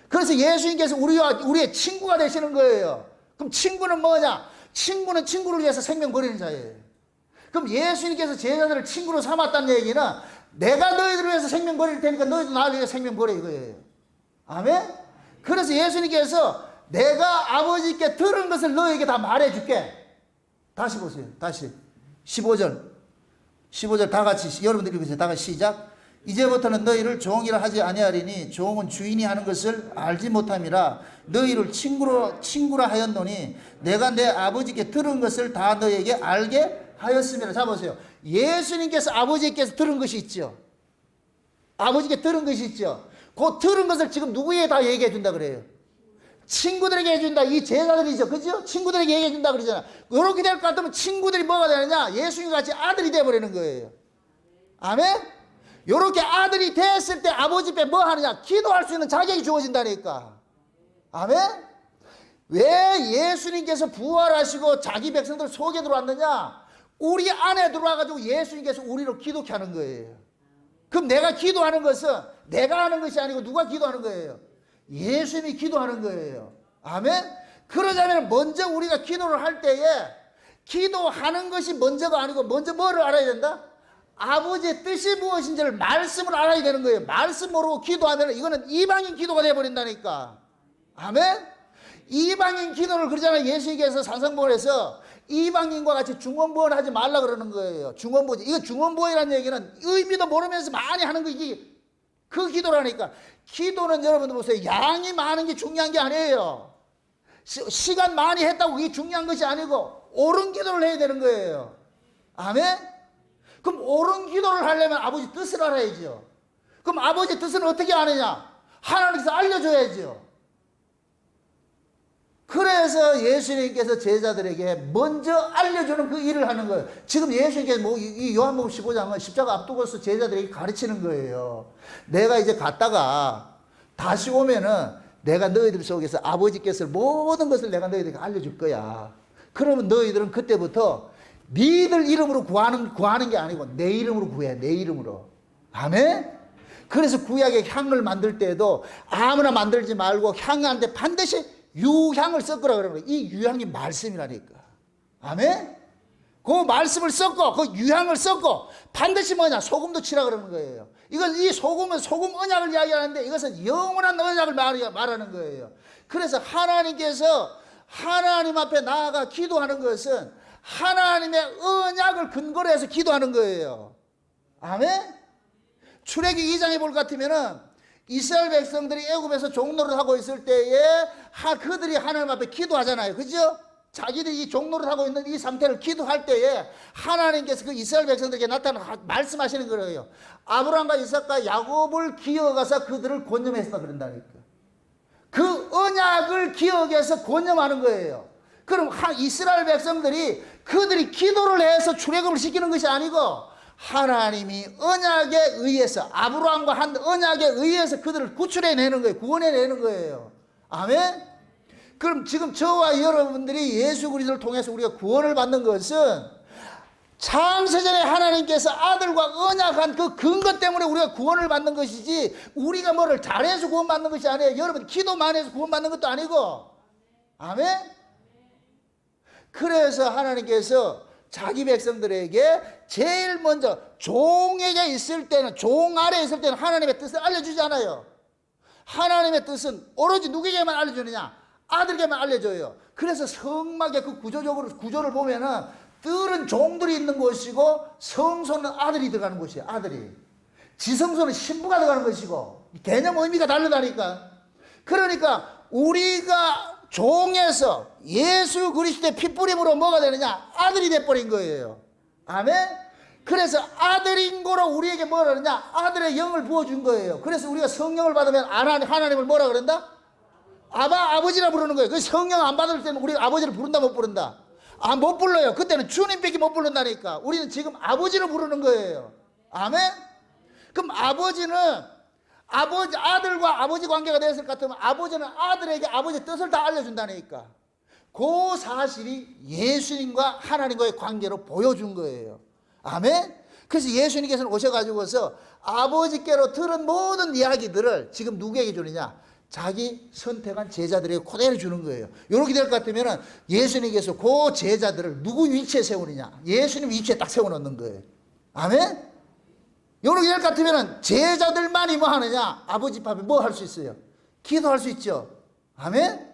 S1: 그래서 예수님께서 우리의 친구가 되시는 거예요. 그럼 친구는 뭐냐? 친구는 친구를 위해서 생명 버리는 자예요. 그럼 예수님께서 제자들을 친구로 삼았다는 얘기는 내가 너희들을 위해서 생명 버릴 테니까 너희도 나를 위해서 생명 버려, 이거예요. 아멘? 그래서 예수님께서 내가 아버지께 들은 것을 너희에게 다 말해줄게. 다시 보세요. 다시 15절 다 같이 여러분들 읽으세요. 다 같이 시작. 이제부터는 너희를 종이라 하지 아니하리니 종은 주인이 하는 것을 알지 못함이라. 너희를 친구라 하였노니 내가 내 아버지께 들은 것을 다 너희에게 알게 하였습니다. 자 보세요. 예수님께서 아버지께서 들은 것이 있죠. 아버지께 들은 것이 있죠. 그 들은 것을 지금 누구에게 다 얘기해 준다 그래요? 친구들에게 해준다. 이 제자들이죠. 그죠? 친구들에게 얘기해 준다 그러잖아. 이렇게 될 것 같으면 친구들이 뭐가 되느냐? 예수님 같이 아들이 되어버리는 거예요. 아멘? 이렇게 아들이 됐을 때 아버지 앞에 뭐 하느냐? 기도할 수 있는 자격이 주어진다니까. 아멘? 왜 예수님께서 부활하시고 자기 백성들 속에 들어왔느냐? 우리 안에 들어와가지고 예수님께서 우리를 기도케 하는 거예요. 그럼 내가 기도하는 것은 내가 하는 것이 아니고 누가 기도하는 거예요? 예수님이 기도하는 거예요. 아멘? 그러자면 먼저 우리가 기도를 할 때에 기도하는 것이 먼저가 아니고 먼저 뭐를 알아야 된다? 아버지의 뜻이 무엇인지를 말씀을 알아야 되는 거예요. 말씀 모르고 기도하면 이거는 이방인 기도가 되어버린다니까. 아멘? 이방인 기도를 그러잖아요. 예수님께서 산상보원에서 이방인과 같이 중언부언 하지 말라 그러는 거예요. 중언부언. 이거 중언부언이라는 얘기는 의미도 모르면서 많이 하는 거 이게 그 기도라니까. 기도는 여러분들 보세요. 양이 많은 게 중요한 게 아니에요. 시간 많이 했다고 그게 중요한 것이 아니고 옳은 기도를 해야 되는 거예요. 아멘? 그럼 옳은 기도를 하려면 아버지 뜻을 알아야죠. 그럼 아버지 뜻은 어떻게 아느냐? 하나님께서 알려줘야죠. 그래서 예수님께서 제자들에게 먼저 알려주는 그 일을 하는 거예요. 지금 예수님께서 이 요한복음 15장은 십자가 앞두고서 제자들에게 가르치는 거예요. 내가 이제 갔다가 다시 오면은 내가 너희들 속에서 아버지께서 모든 것을 내가 너희들에게 알려줄 거야. 그러면 너희들은 그때부터 니들 이름으로 구하는 게 아니고 내 이름으로 구해. 내 이름으로. 아멘? 그래서 구약의 향을 만들 때에도 아무나 만들지 말고 향한테 반드시 유향을 섞으라 그러는 거예요. 이 유향이 말씀이라니까. 아멘? 그 말씀을 섞고 그 유향을 섞고 반드시 뭐냐? 소금도 치라 그러는 거예요. 이 소금은 소금 언약을 이야기하는데 이것은 영원한 언약을 말하는 거예요. 그래서 하나님께서 하나님 앞에 나아가 기도하는 것은 하나님의 언약을 근거로 해서 기도하는 거예요. 아멘? 출애기 2장에 볼 것 같으면은 이스라엘 백성들이 애굽에서 종노릇 하고 있을 때에 그들이 하나님 앞에 기도하잖아요. 그죠? 자기들이 이 종노릇 하고 있는 이 상태를 기도할 때에 하나님께서 그 이스라엘 백성들에게 나타나 말씀하시는 거예요. 아브라함과 이삭과 야곱을 기억하사 그들을 권념했다 그런다니까. 그 언약을 기억해서 권념하는 거예요. 그럼 이스라엘 백성들이 그들이 기도를 해서 출애굽을 시키는 것이 아니고 하나님이 언약에 의해서 아브라함과 한 언약에 의해서 그들을 구출해내는 거예요. 구원해내는 거예요. 아멘? 그럼 지금 저와 여러분들이 예수 그리스도를 통해서 우리가 구원을 받는 것은 창세전에 하나님께서 아들과 언약한 그 근거 때문에 우리가 구원을 받는 것이지 우리가 뭐를 잘해서 구원받는 것이 아니에요. 여러분 기도만 해서 구원받는 것도 아니고. 아멘? 그래서 하나님께서 자기 백성들에게 제일 먼저 종에게 있을 때는 종 아래에 있을 때는 하나님의 뜻을 알려주지 않아요. 하나님의 뜻은 오로지 누구에게만 알려주느냐? 아들에게만 알려줘요. 그래서 성막의 그 구조를 보면은 뜰은 종들이 있는 곳이고 성소는 아들이 들어가는 곳이에요. 아들이. 지성소는 신부가 들어가는 것이고 개념 의미가 다르다니까. 그러니까 우리가 종에서 예수 그리스도의 핏부림으로 뭐가 되느냐? 아들이 돼버린 거예요. 아멘? 그래서 아들인 거로 우리에게 뭐라 그러냐? 아들의 영을 부어준 거예요. 그래서 우리가 성령을 받으면 하나님을 뭐라 그런다? 아버지라 부르는 거예요. 그 성령 안 받을 때는 우리가 아버지를 부른다 못 부른다? 못 불러요. 그때는 주님밖에 못 부른다니까. 우리는 지금 아버지를 부르는 거예요. 아멘? 그럼 아들과 아버지 관계가 되었을 것 같으면 아버지는 아들에게 아버지의 뜻을 다 알려준다니까. 그 사실이 예수님과 하나님과의 관계로 보여준 거예요. 아멘? 그래서 예수님께서는 오셔가지고서 아버지께로 들은 모든 이야기들을 지금 누구에게 주느냐? 자기 선택한 제자들에게 그대로 주는 거예요. 이렇게 될 것 같으면 예수님께서 그 제자들을 누구 위치에 세우느냐? 예수님 위치에 딱 세워놓는 거예요. 아멘? 이렇게 될 것 같으면 제자들만이 뭐 하느냐? 아버지 앞에 뭐 할 수 있어요? 기도할 수 있죠. 아멘?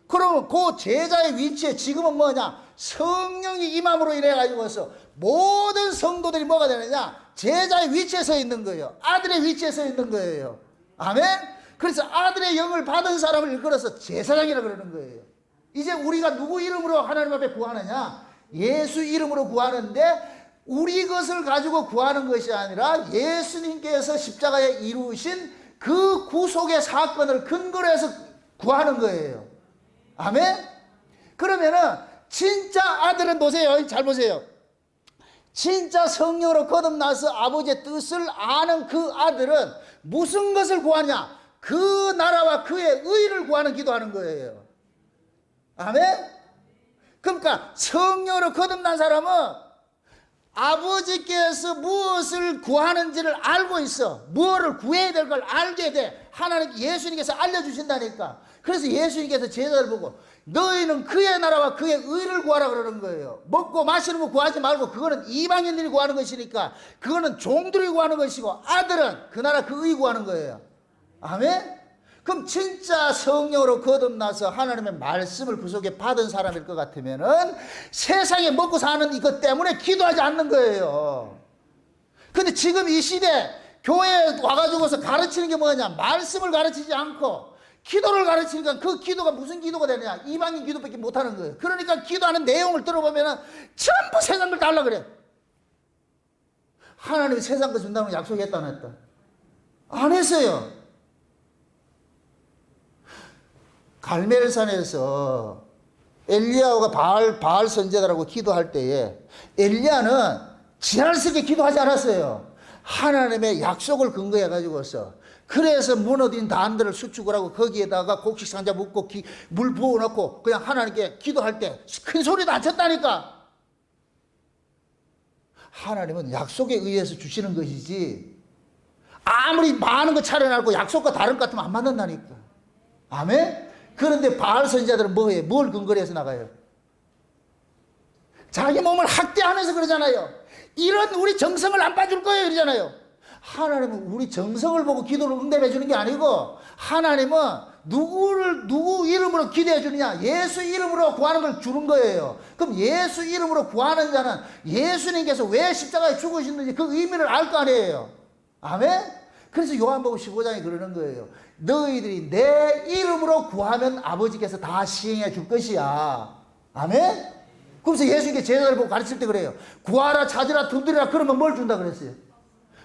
S1: 그러면 그 제자의 위치에 지금은 뭐냐? 성령이 임함으로 인해가지고서 모든 성도들이 뭐가 되느냐? 제자의 위치에 서 있는 거예요. 아들의 위치에 서 있는 거예요. 아멘? 그래서 아들의 영을 받은 사람을 일컬어서 제사장이라 그러는 거예요. 이제 우리가 누구 이름으로 하나님 앞에 구하느냐? 예수 이름으로 구하는데 우리 것을 가지고 구하는 것이 아니라 예수님께서 십자가에 이루신 그 구속의 사건을 근거로 해서 구하는 거예요. 아멘? 그러면은 진짜 아들은 보세요. 잘 보세요. 진짜 성령으로 거듭나서 아버지의 뜻을 아는 그 아들은 무슨 것을 구하냐? 그 나라와 그의 의를 구하는 기도하는 거예요. 아멘? 그러니까 성령으로 거듭난 사람은 아버지께서 무엇을 구하는지를 알고 있어. 무엇을 구해야 될 걸 알게 돼. 하나님 예수님께서 알려주신다니까. 그래서 예수님께서 제자들 보고 너희는 그의 나라와 그의 의를 구하라 그러는 거예요. 먹고 마시는 거 구하지 말고 그거는 이방인들이 구하는 것이니까 그거는 종들이 구하는 것이고 아들은 그 나라 그 의 구하는 거예요. 아멘? 그럼 진짜 성령으로 거듭나서 하나님의 말씀을 그 속에 받은 사람일 것 같으면은 세상에 먹고 사는 이것 때문에 기도하지 않는 거예요. 근데 지금 이 시대 교회에 와가지고서 가르치는 게 뭐냐? 말씀을 가르치지 않고 기도를 가르치니까 그 기도가 무슨 기도가 되느냐? 이방인 기도밖에 못하는 거예요. 그러니까 기도하는 내용을 들어보면은 전부 세상 걸 달라 그래. 하나님이 세상 거 준다는 약속했다 안 했다? 안 했어요. 갈멜산에서 엘리야가 바알 선지자라고 기도할 때에 엘리야는 지랄스럽게 기도하지 않았어요. 하나님의 약속을 근거해 가지고서 그래서 무너진 단들을 수축을 하고 거기에다가 곡식 상자 묻고 물 부어놓고 그냥 하나님께 기도할 때 큰 소리도 안 쳤다니까. 하나님은 약속에 의해서 주시는 것이지 아무리 많은 거 차려놓고 약속과 다른 것 같으면 안 맞는다니까. 아멘? 그런데 바알 선지자들은 뭐해? 뭘 근거로 해서 나가요? 자기 몸을 학대하면서 그러잖아요. 이런 우리 정성을 안 봐줄 거예요 이러잖아요. 하나님은 우리 정성을 보고 기도를 응답해 주는 게 아니고 하나님은 누구 이름으로 기도해 주느냐? 예수 이름으로 구하는 걸 주는 거예요. 그럼 예수 이름으로 구하는 자는 예수님께서 왜 십자가에 죽으셨는지 그 의미를 알 거 아니에요. 아멘? 그래서 요한복음 15장에 그러는 거예요. 너희들이 내 이름으로 구하면 아버지께서 다 시행해 줄 것이야. 아멘? 그래서 예수님께 제자들 보고 가르칠 때 그래요. 구하라, 찾으라, 두드리라. 그러면 뭘 준다 그랬어요?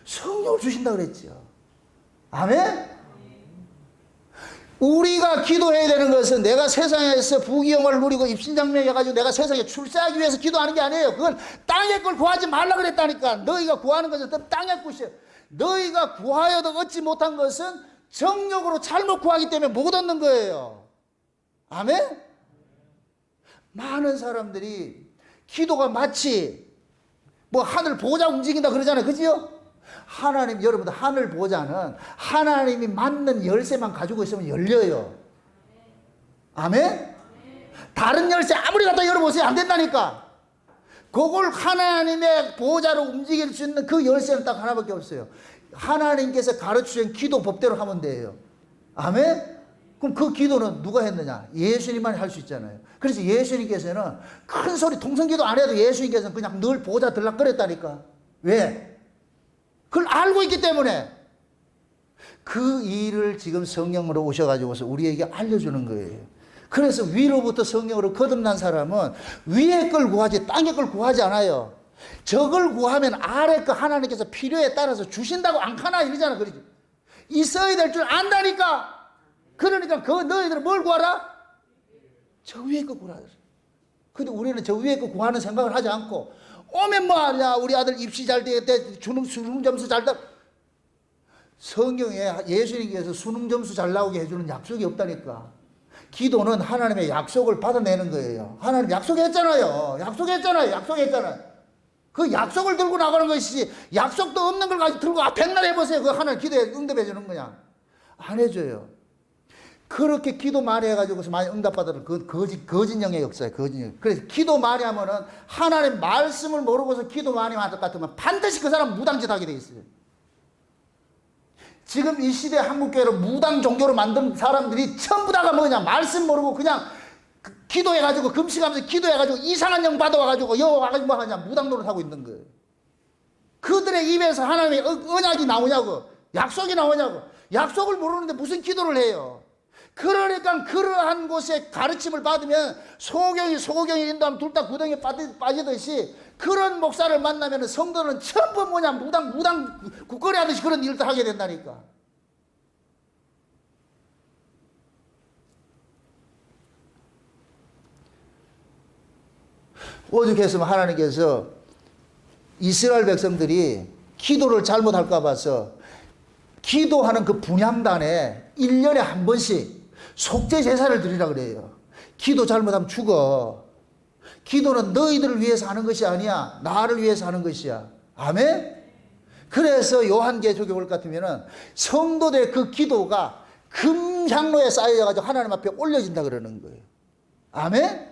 S1: 성령을 주신다 그랬죠. 아멘? 우리가 기도해야 되는 것은 내가 세상에서 부귀영화를 누리고 입신장명해가지고 내가 세상에 출세하기 위해서 기도하는 게 아니에요. 그건 땅의 걸 구하지 말라 그랬다니까. 너희가 구하는 것은 땅의 것이에요. 너희가 구하여도 얻지 못한 것은 정욕으로 잘못 구하기 때문에 못 얻는 거예요. 아멘? 많은 사람들이 기도가 마치 뭐 하늘 보자 움직인다 그러잖아요. 그지요? 하나님, 여러분들 하늘 보자는 하나님이 맞는 열쇠만 가지고 있으면 열려요. 아멘? 다른 열쇠 아무리 갖다 열어보세요. 안 된다니까. 그걸 하나님의 보좌로 움직일 수 있는 그 열쇠는 딱 하나밖에 없어요. 하나님께서 가르치신 기도 법대로 하면 돼요. 아멘? 그럼 그 기도는 누가 했느냐? 예수님만 할 수 있잖아요. 그래서 예수님께서는 큰 소리 통성기도 안 해도 예수님께서는 그냥 늘 보좌 들락거렸다니까. 왜? 그걸 알고 있기 때문에. 그 일을 지금 성령으로 오셔가지고서 우리에게 알려주는 거예요. 그래서 위로부터 성령으로 거듭난 사람은 위의 걸 구하지 땅의 걸 구하지 않아요. 저걸 구하면 아래 거 하나님께서 필요에 따라서 주신다고 안 가나 이러잖아. 그러지? 있어야 될 줄 안다니까. 그러니까 그 너희들은 뭘 구하라? 저 위에 거 구하라. 근데 우리는 저 위에 거 구하는 생각을 하지 않고 오면 뭐하냐? 우리 아들 입시 잘 되겠대. 수능 점수 잘 나. 성경에 예수님께서 수능 점수 잘 나오게 해주는 약속이 없다니까. 기도는 하나님의 약속을 받아내는 거예요. 하나님 약속했잖아요. 약속했잖아요. 그 약속을 들고 나가는 것이지 약속도 없는 걸 가지고 들고 백날 해보세요. 그 하나님 기도에 응답해 주는 거냐? 안 해줘요. 그렇게 기도 많이 해가지고서 많이 응답받아도 그 거짓령의 역사예요. 거짓령. 그래서 기도 많이 하면은 하나님 말씀을 모르고서 기도 많이 하는 것 같으면 반드시 그 사람 무당짓 하게 돼 있어요. 지금 이 시대 한국교회를 무당 종교로 만든 사람들이 전부 다가 뭐냐? 말씀 모르고 그냥 기도해가지고 금식하면서 기도해가지고 이상한 영 받아와가지고 여기 와가지고 뭐 하냐? 무당 노릇하고 있는 거예요. 그들의 입에서 하나님의 언약이 나오냐고, 약속이 나오냐고. 약속을 모르는데 무슨 기도를 해요? 그러니까 그러한 곳에 가르침을 받으면 소경이 인도하면 둘 다 구덩이에 빠지듯이 그런 목사를 만나면 성도는 전부 뭐냐? 무당 국거리 하듯이 그런 일도 하게 된다니까. 오죽했으면 하나님께서 이스라엘 백성들이 기도를 잘못할까 봐서 기도하는 그 분향단에 1년에 한 번씩 속죄 제사를 드리라 그래요. 기도 잘못하면 죽어. 기도는 너희들을 위해서 하는 것이 아니야. 나를 위해서 하는 것이야. 아멘? 그래서 요한계시록 같으면은 성도들의 그 기도가 금향로에 쌓여가지고 하나님 앞에 올려진다 그러는 거예요. 아멘?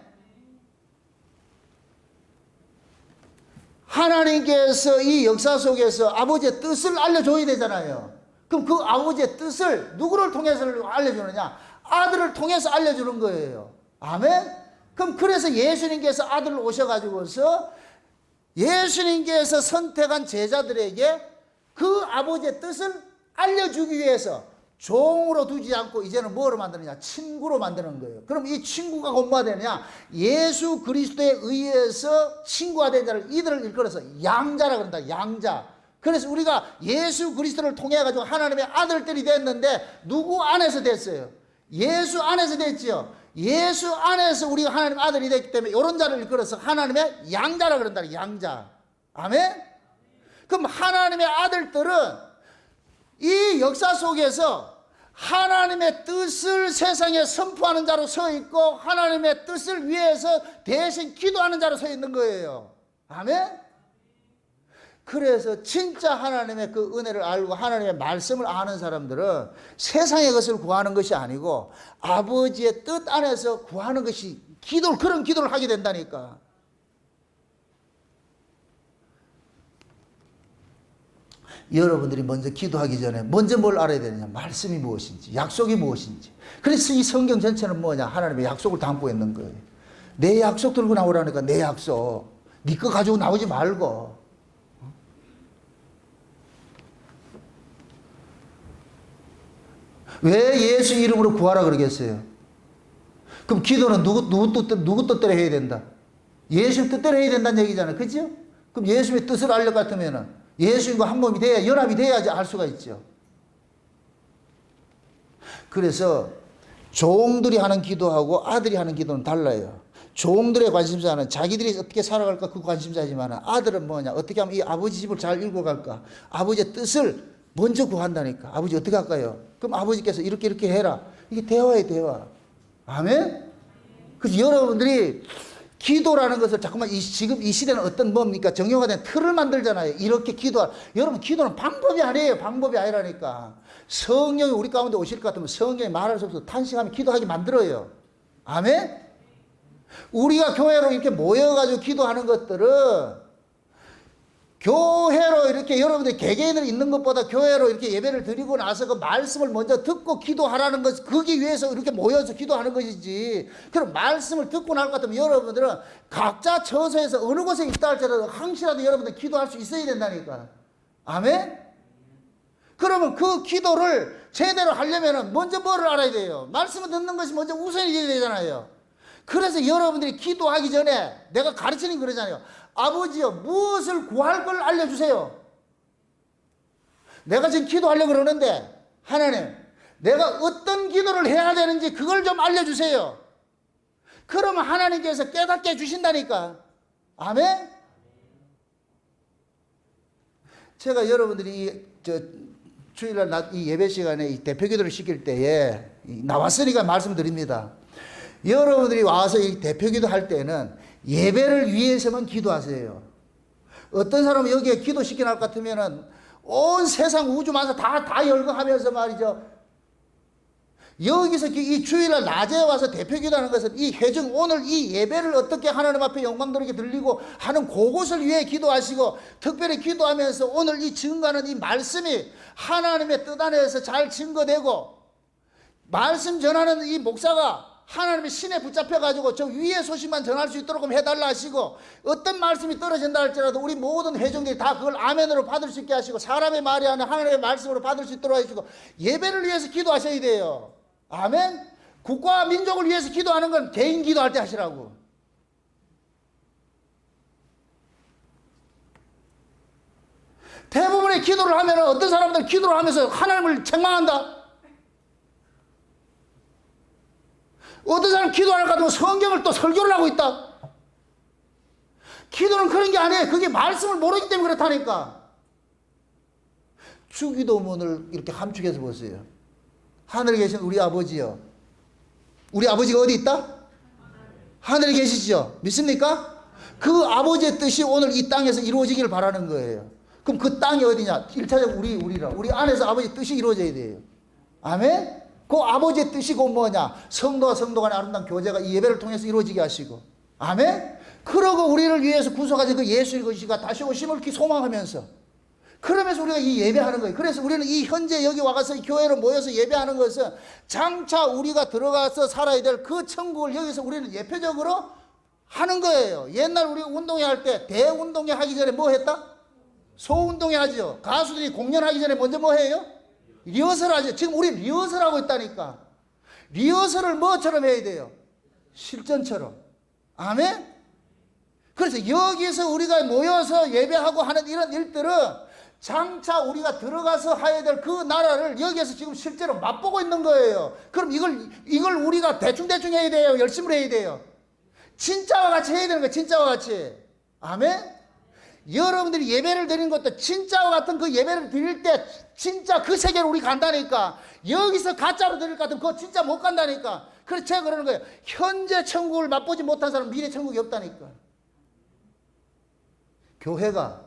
S1: 하나님께서 이 역사 속에서 아버지의 뜻을 알려줘야 되잖아요. 그럼 그 아버지의 뜻을 누구를 통해서 알려주느냐? 아들을 통해서 알려주는 거예요. 아멘? 그럼 그래서 예수님께서 아들을 오셔가지고서 예수님께서 선택한 제자들에게 그 아버지의 뜻을 알려주기 위해서 종으로 두지 않고 이제는 뭐로 만드느냐? 친구로 만드는 거예요. 그럼 이 친구가 곧 뭐가 되느냐? 예수 그리스도에 의해서 친구가 된 자를 이들을 일컬어서 양자라 그런다. 양자. 그래서 우리가 예수 그리스도를 통해 가지고 하나님의 아들들이 됐는데 누구 안에서 됐어요? 예수 안에서 됐지요. 예수 안에서 우리가 하나님 아들이 됐기 때문에 이런 자를 일컬어서 하나님의 양자라 그런다. 양자. 아멘? 그럼 하나님의 아들들은 이 역사 속에서 하나님의 뜻을 세상에 선포하는 자로 서 있고 하나님의 뜻을 위해서 대신 기도하는 자로 서 있는 거예요. 아멘? 그래서 진짜 하나님의 그 은혜를 알고 하나님의 말씀을 아는 사람들은 세상의 것을 구하는 것이 아니고 아버지의 뜻 안에서 구하는 것이 그런 기도를 하게 된다니까. 여러분들이 먼저 기도하기 전에 먼저 뭘 알아야 되느냐? 말씀이 무엇인지, 약속이 무엇인지. 그래서 이 성경 전체는 뭐냐? 하나님의 약속을 담고 있는 거예요. 내 약속 들고 나오라니까. 내 약속. 네 거 가지고 나오지 말고. 왜 예수 이름으로 구하라 그러겠어요? 그럼 기도는 누구 뜻대로 해야 된다? 예수님 뜻대로 해야 된다는 얘기잖아요. 그죠? 그럼 예수님의 뜻을 알려 같으면은 예수님과 한 몸이 돼야, 연합이 돼야지 알 수가 있죠. 그래서 종들이 하는 기도하고 아들이 하는 기도는 달라요. 종들의 관심사는 자기들이 어떻게 살아갈까 그 관심사지만 아들은 뭐냐? 어떻게 하면 이 아버지 집을 잘 읽어갈까? 아버지의 뜻을 먼저 구한다니까. 아버지 어떻게 할까요? 그럼 아버지께서 이렇게 해라. 이게 대화예요, 대화. 아멘? 그래서 여러분들이 기도라는 것을 자꾸만 지금 이 시대는 어떤 뭡니까? 정형화된 틀을 만들잖아요. 이렇게 여러분 기도는 방법이 아니에요. 방법이 아니라니까. 성령이 우리 가운데 오실 것 같으면 성령이 말할 수 없어서 탄식하며 기도하게 만들어요. 아멘? 우리가 교회로 이렇게 모여가지고 기도하는 것들은 교회로 이렇게 여러분들 개개인들 있는 것보다 교회로 이렇게 예배를 드리고 나서 그 말씀을 먼저 듣고 기도하라는 것, 거기 위해서 이렇게 모여서 기도하는 것이지. 그럼 말씀을 듣고 나올 것 같으면 여러분들은 각자 처소에서 어느 곳에 있다 할지라도 항시라도 여러분들 기도할 수 있어야 된다니까. 아멘? 그러면 그 기도를 제대로 하려면 먼저 뭐를 알아야 돼요? 말씀을 듣는 것이 먼저 우선이 돼야 되잖아요. 그래서 여러분들이 기도하기 전에 내가 가르치는 그러잖아요. 아버지요, 무엇을 구할 걸 알려주세요. 내가 지금 기도하려고 그러는데 하나님, 내가 어떤 기도를 해야 되는지 그걸 좀 알려주세요. 그러면 하나님께서 깨닫게 해주신다니까. 아멘? 제가 여러분들이 주일날 이 예배 시간에 이 대표 기도를 시킬 때에 나왔으니까 말씀드립니다. 여러분들이 와서 이 대표 기도 할 때는 예배를 위해서만 기도하세요. 어떤 사람은 여기에 기도시켜 나올 것 같으면은 온 세상 우주 만사 다 열거하면서 말이죠. 여기서 이 주일날 낮에 와서 대표 기도하는 것은 이 회중 오늘 이 예배를 어떻게 하나님 앞에 영광스럽게 들리고 하는 그것을 위해 기도하시고 특별히 기도하면서 오늘 이 증거하는 이 말씀이 하나님의 뜻 안에서 잘 증거되고 말씀 전하는 이 목사가 하나님의 신에 붙잡혀가지고 저 위의 소식만 전할 수 있도록 해달라 하시고 어떤 말씀이 떨어진다 할지라도 우리 모든 회중들이 다 그걸 아멘으로 받을 수 있게 하시고 사람의 말이 아니라 하나님의 말씀으로 받을 수 있도록 하시고 예배를 위해서 기도하셔야 돼요. 아멘? 국가와 민족을 위해서 기도하는 건 개인 기도할 때 하시라고. 대부분의 기도를 하면 어떤 사람들 기도를 하면서 하나님을 책망한다. 어떤 사람 기도하는 것 같으면 성경을 또 설교를 하고 있다. 기도는 그런 게 아니에요. 그게 말씀을 모르기 때문에 그렇다니까. 주기도문을 이렇게 함축해서 보세요. 하늘에 계신 우리 아버지요. 우리 아버지가 어디 있다? 하늘에 계시죠? 믿습니까? 그 아버지의 뜻이 오늘 이 땅에서 이루어지기를 바라는 거예요. 그럼 그 땅이 어디냐? 1차적으로 우리 안에서 아버지의 뜻이 이루어져야 돼요. 아멘? 그 아버지의 뜻이 곧 뭐냐? 성도와 성도 간의 아름다운 교제가 이 예배를 통해서 이루어지게 하시고. 아멘? 그러고 우리를 위해서 구속하신 그 예수의 것이가 다시 오심을 소망하면서, 그러면서 우리가 이 예배하는 거예요. 그래서 우리는 이 현재 여기 와서 이 교회로 모여서 예배하는 것은 장차 우리가 들어가서 살아야 될 그 천국을 여기서 우리는 예표적으로 하는 거예요. 옛날 우리 운동회 할 때 대운동회 하기 전에 뭐 했다? 소운동회 하죠. 가수들이 공연하기 전에 먼저 뭐 해요? 리허설 하죠. 지금 우리 리허설하고 있다니까. 리허설을 뭐처럼 해야 돼요? 실전처럼. 아멘? 그래서 여기서 우리가 모여서 예배하고 하는 이런 일들은 장차 우리가 들어가서 해야 될 그 나라를 여기에서 지금 실제로 맛보고 있는 거예요. 그럼 이걸 우리가 대충대충 해야 돼요? 열심히 해야 돼요? 진짜와 같이 해야 되는 거예요. 진짜와 같이. 아멘? 여러분들이 예배를 드리는 것도 진짜와 같은 그 예배를 드릴 때 진짜 그 세계로 우리 간다니까. 여기서 가짜로 드릴 것 같으면 그거 진짜 못 간다니까. 그래서 제가 그러는 거예요. 현재 천국을 맛보지 못한 사람은 미래 천국이 없다니까. 교회가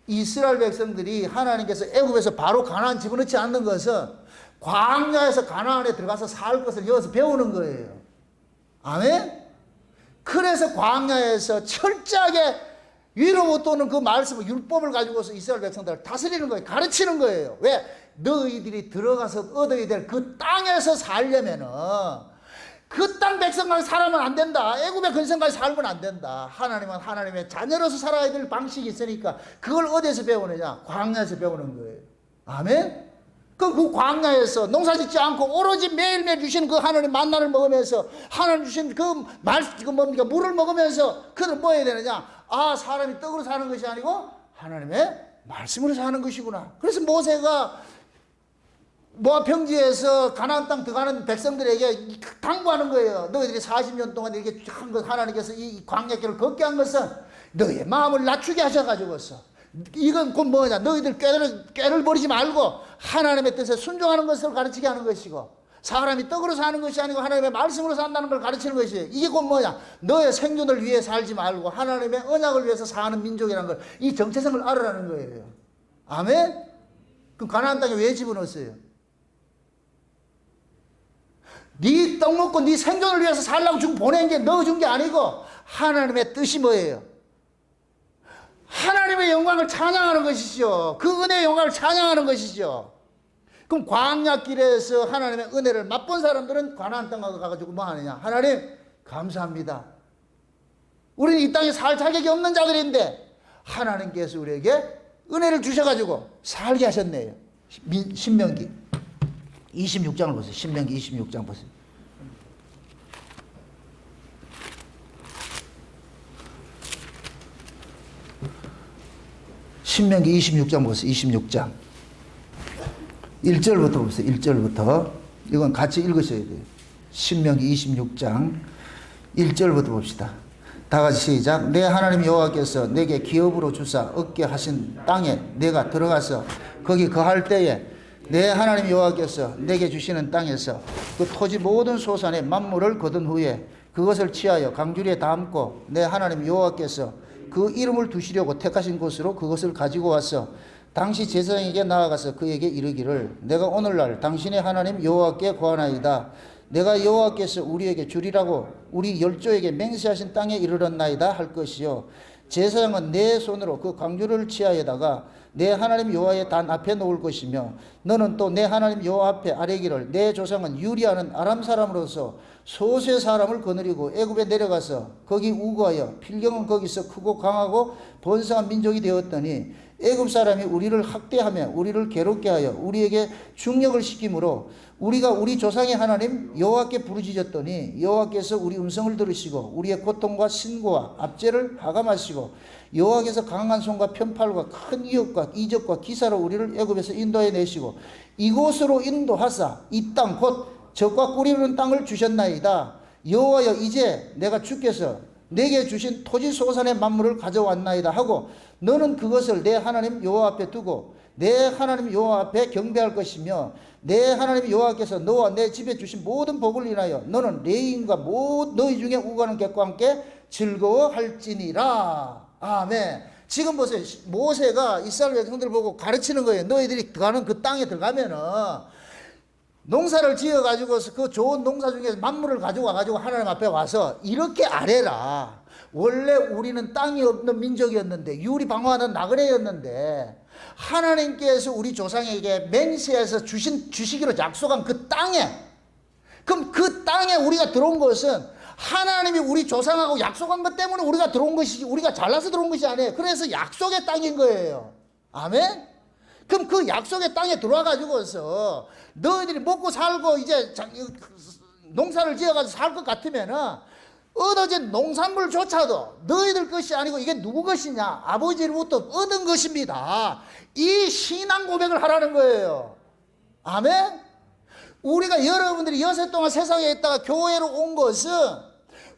S1: 이스라엘 백성들이 하나님께서 애굽에서 바로 가나안 집어넣지 않는 것은 광야에서 가나안에 들어가서 살 것을 여기서 배우는 거예요. 아멘? 그래서 광야에서 철저하게 위로 못 도는 그 말씀을, 율법을 가지고서 이스라엘 백성들을 다스리는 거예요. 가르치는 거예요. 왜? 너희들이 들어가서 얻어야 될 그 땅에서 살려면은 그 땅 백성만 살아면 안 된다. 애굽의 근성까지 살면 안 된다. 하나님은 하나님의 자녀로서 살아야 될 방식이 있으니까 그걸 어디에서 배우느냐? 광야에서 배우는 거예요. 아멘? 그 광야에서 농사 짓지 않고 오로지 매일매일 주신 그 하나님 만나를 먹으면서 하나님 주신 물을 먹으면서 그는 뭐 해야 되느냐? 아, 사람이 떡으로 사는 것이 아니고 하나님의 말씀으로 사는 것이구나. 그래서 모세가 모압 평지에서 가나안 땅 들어가는 백성들에게 당부하는 거예요. 너희들이 40년 동안 이렇게 한 것, 하나님께서 이 광야길을 걷게 한 것은 너희의 마음을 낮추게 하셔가지고서, 이건 곧 뭐냐? 너희들 꾀를 버리지 말고 하나님의 뜻에 순종하는 것을 가르치게 하는 것이고, 사람이 떡으로 사는 것이 아니고 하나님의 말씀으로 산다는 걸 가르치는 것이에요. 이게 곧 뭐냐? 너의 생존을 위해 살지 말고 하나님의 언약을 위해서 사는 민족이라는 걸, 이 정체성을 알으라는 거예요. 아멘? 그럼 가나안 땅에 왜 집어넣었어요? 네 떡 먹고 네 생존을 위해서 살라고 지금 보낸 게, 넣어준 게 아니고 하나님의 뜻이 뭐예요? 하나님의 영광을 찬양하는 것이죠. 그 은혜의 영광을 찬양하는 것이죠. 그럼 광야길에서 하나님의 은혜를 맛본 사람들은 가나안 땅에 가가지고 뭐 하느냐? 하나님 감사합니다. 우리는 이 땅에 살 자격이 없는 자들인데 하나님께서 우리에게 은혜를 주셔가지고 살게 하셨네요. 신명기 26장을 보세요. 신명기 26장 보세요. 신명기 26장 보세요. 26장 1절부터 보세요. 1절부터. 이건 같이 읽으셔야 돼요. 신명기 26장 1절부터 봅시다. 다 같이 시작. 내 하나님 여호와께서 내게 기업으로 주사 얻게 하신 땅에 내가 들어가서 거기 거할 때에 내 하나님 여호와께서 내게 주시는 땅에서 그 토지 모든 소산의 만물을 거둔 후에 그것을 취하여 강주리에 담고 내 하나님 여호와께서 그 이름을 두시려고 택하신 곳으로 그것을 가지고 와서 당시 제사장에게 나아가서 그에게 이르기를 내가 오늘날 당신의 하나님 여호와께 고하나이다. 내가 여호와께서 우리에게 주리라고 우리 열조에게 맹세하신 땅에 이르렀나이다 할 것이요. 제사장은 내 손으로 그 강주를 취하여다가 내 하나님 여호와의 단 앞에 놓을 것이며 너는 또 내 하나님 여호와 앞에 아뢰기를 내 조상은 유리하는 아람 사람으로서 소수의 사람을 거느리고 애굽에 내려가서 거기 우거하여 필경은 거기서 크고 강하고 번성한 민족이 되었더니 애굽 사람이 우리를 학대하며 우리를 괴롭게 하여 우리에게 중력을 시키므로 우리가 우리 조상의 하나님 여호와께 부르짖었더니 여호와께서 우리 음성을 들으시고 우리의 고통과 신고와 압제를 하감하시고 여호와께서 강한 손과 편팔과 큰 위협과 이적과 기사로 우리를 애굽에서 인도해 내시고 이곳으로 인도하사 이 땅 곧 젖과 꿀이 흐르는 땅을 주셨나이다. 여호와여 이제 내가 주께서 내게 주신 토지 소산의 만물을 가져왔나이다 하고 너는 그것을 내 하나님 여호와 앞에 두고 내 하나님 여호와 앞에 경배할 것이며 내 하나님 여호와께서 너와 내 집에 주신 모든 복을 인하여 너는 레인과 너희 중에 우가는 객과 함께 즐거워할지니라. 아멘. 지금 보세요. 모세가 이스라엘 백성들 보고 가르치는 거예요. 너희들이 들어가는 그 땅에 들어가면은 농사를 지어 가지고서 그 좋은 농사 중에서 만물을 가지고 와가지고 하나님 앞에 와서 이렇게 아뢰라. 원래 우리는 땅이 없는 민족이었는데 유리 방황하는 나그네였는데 하나님께서 우리 조상에게 맹세해서 주시기로 약속한 그 땅에, 그럼 그 땅에 우리가 들어온 것은 하나님이 우리 조상하고 약속한 것 때문에 우리가 들어온 것이지 우리가 잘나서 들어온 것이 아니에요. 그래서 약속의 땅인 거예요. 아멘. 그럼 그 약속의 땅에 들어와 가지고서 너희들이 먹고 살고 이제 농사를 지어가지고 살 것 같으면은 얻어진 농산물조차도 너희들 것이 아니고 이게 누구 것이냐? 아버지로부터 얻은 것입니다. 이 신앙 고백을 하라는 거예요. 아멘? 우리가 여러분들이 여세 동안 세상에 있다가 교회로 온 것은,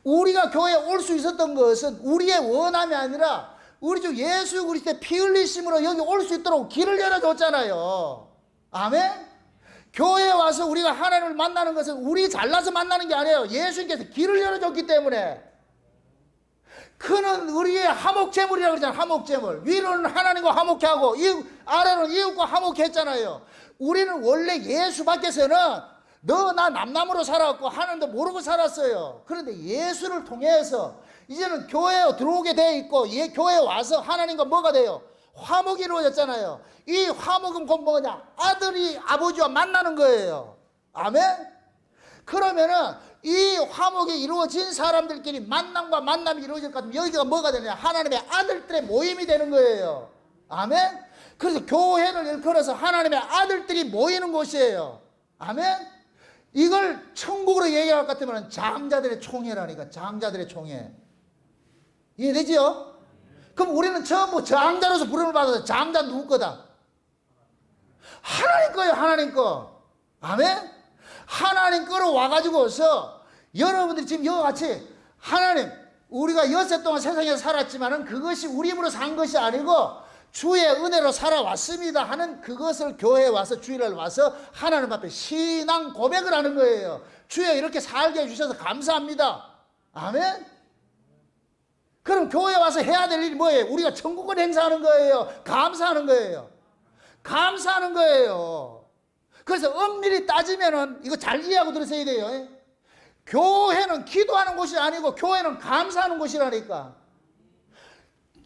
S1: 우리가 교회에 올 수 있었던 것은 우리의 원함이 아니라 우리 주 예수 그리스도의 피 흘리심으로 여기 올 수 있도록 길을 열어줬잖아요. 아멘? 교회에 와서 우리가 하나님을 만나는 것은 우리 잘나서 만나는 게 아니에요. 예수님께서 길을 열어줬기 때문에. 그는 우리의 화목제물이라고 그러잖아요. 화목제물. 위로는 하나님과 화목해 하고 아래로는 이웃과 화목해 했잖아요. 우리는 원래 예수 밖에서는 너 나 남남으로 살았고 하나님도 모르고 살았어요. 그런데 예수를 통해서 이제는 교회에 들어오게 되어 있고 교회에 와서 하나님과 뭐가 돼요? 화목이 이루어졌잖아요. 이 화목은 곧 뭐냐? 아들이 아버지와 만나는 거예요. 아멘? 그러면은 이 화목이 이루어진 사람들끼리 만남과 만남이 이루어질 것 같으면 여기가 뭐가 되냐? 하나님의 아들들의 모임이 되는 거예요. 아멘? 그래서 교회를 일컬어서 하나님의 아들들이 모이는 곳이에요. 아멘? 이걸 천국으로 얘기할 것 같으면 장자들의 총회라니까. 장자들의 총회. 이해되지요? 그럼 우리는 전부 장자로서 부름을 받아서 장자 누구 거다? 하나님 거예요. 하나님 거. 아멘? 하나님 거로 와가지고서 여러분들이 지금 이와 같이 하나님, 우리가 여세 동안 세상에 살았지만은 그것이 우리 힘으로 산 것이 아니고 주의 은혜로 살아왔습니다 하는 그것을 교회에 와서 주일날 와서 하나님 앞에 신앙 고백을 하는 거예요. 주여 이렇게 살게 해주셔서 감사합니다. 아멘? 그럼 교회에 와서 해야 될 일이 뭐예요? 우리가 천국을 행사하는 거예요. 감사하는 거예요. 감사하는 거예요. 그래서 엄밀히 따지면은 이거 잘 이해하고 들으셔야 돼요. 교회는 기도하는 곳이 아니고 교회는 감사하는 곳이라니까.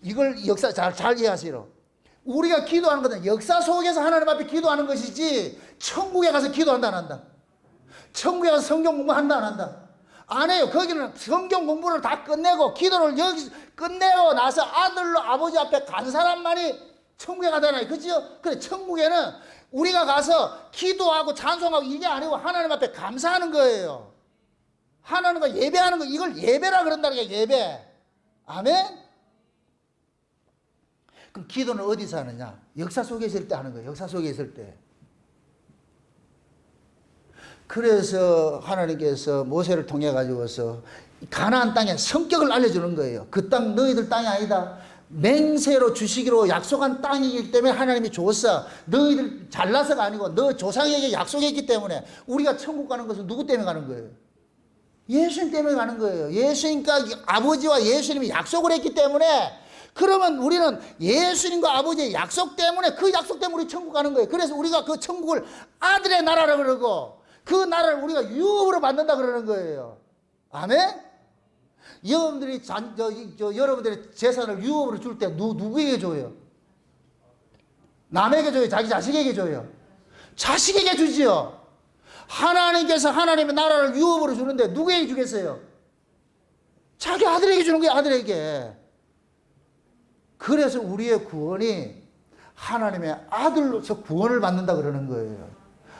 S1: 이걸 역사 잘 이해하세요. 우리가 기도하는 것은 역사 속에서 하나님 앞에 기도하는 것이지 천국에 가서 기도한다 안 한다. 천국에 가서 성경 공부한다 안 한다. 안 해요. 거기는 성경 공부를 다 끝내고 기도를 여기 끝내고 나서 아들로 아버지 앞에 간 사람만이 천국에 가잖아요. 그죠? 근데 천국에는 우리가 가서 기도하고 찬송하고 이게 아니고 하나님 앞에 감사하는 거예요. 하나님과 예배하는 거, 이걸 예배라 그런다는 게 예배. 아멘? 그럼 기도는 어디서 하느냐? 역사 속에 있을 때 하는 거예요. 역사 속에 있을 때. 그래서 하나님께서 모세를 통해 가지고서 가나안 땅의 성격을 알려주는 거예요. 그 땅 너희들 땅이 아니다. 맹세로 주시기로 약속한 땅이기 때문에 하나님이 줬어. 너희들 잘나서가 아니고 너 조상에게 약속했기 때문에. 우리가 천국 가는 것은 누구 때문에 가는 거예요? 예수님 때문에 가는 거예요. 예수님과 아버지와 예수님이 약속을 했기 때문에. 그러면 우리는 예수님과 아버지의 약속 때문에, 그 약속 때문에 우리 천국 가는 거예요. 그래서 우리가 그 천국을 아들의 나라라 그러고 그 나라를 우리가 유업으로 받는다 그러는 거예요. 아멘? 여러분들이 여러분들의 재산을 유업으로 줄 때 누구에게 줘요? 남에게 줘요? 자기 자식에게 줘요? 자식에게 주지요. 하나님께서 하나님의 나라를 유업으로 주는데 누구에게 주겠어요? 자기 아들에게 주는 거예요. 아들에게. 그래서 우리의 구원이 하나님의 아들로서 구원을 받는다 그러는 거예요.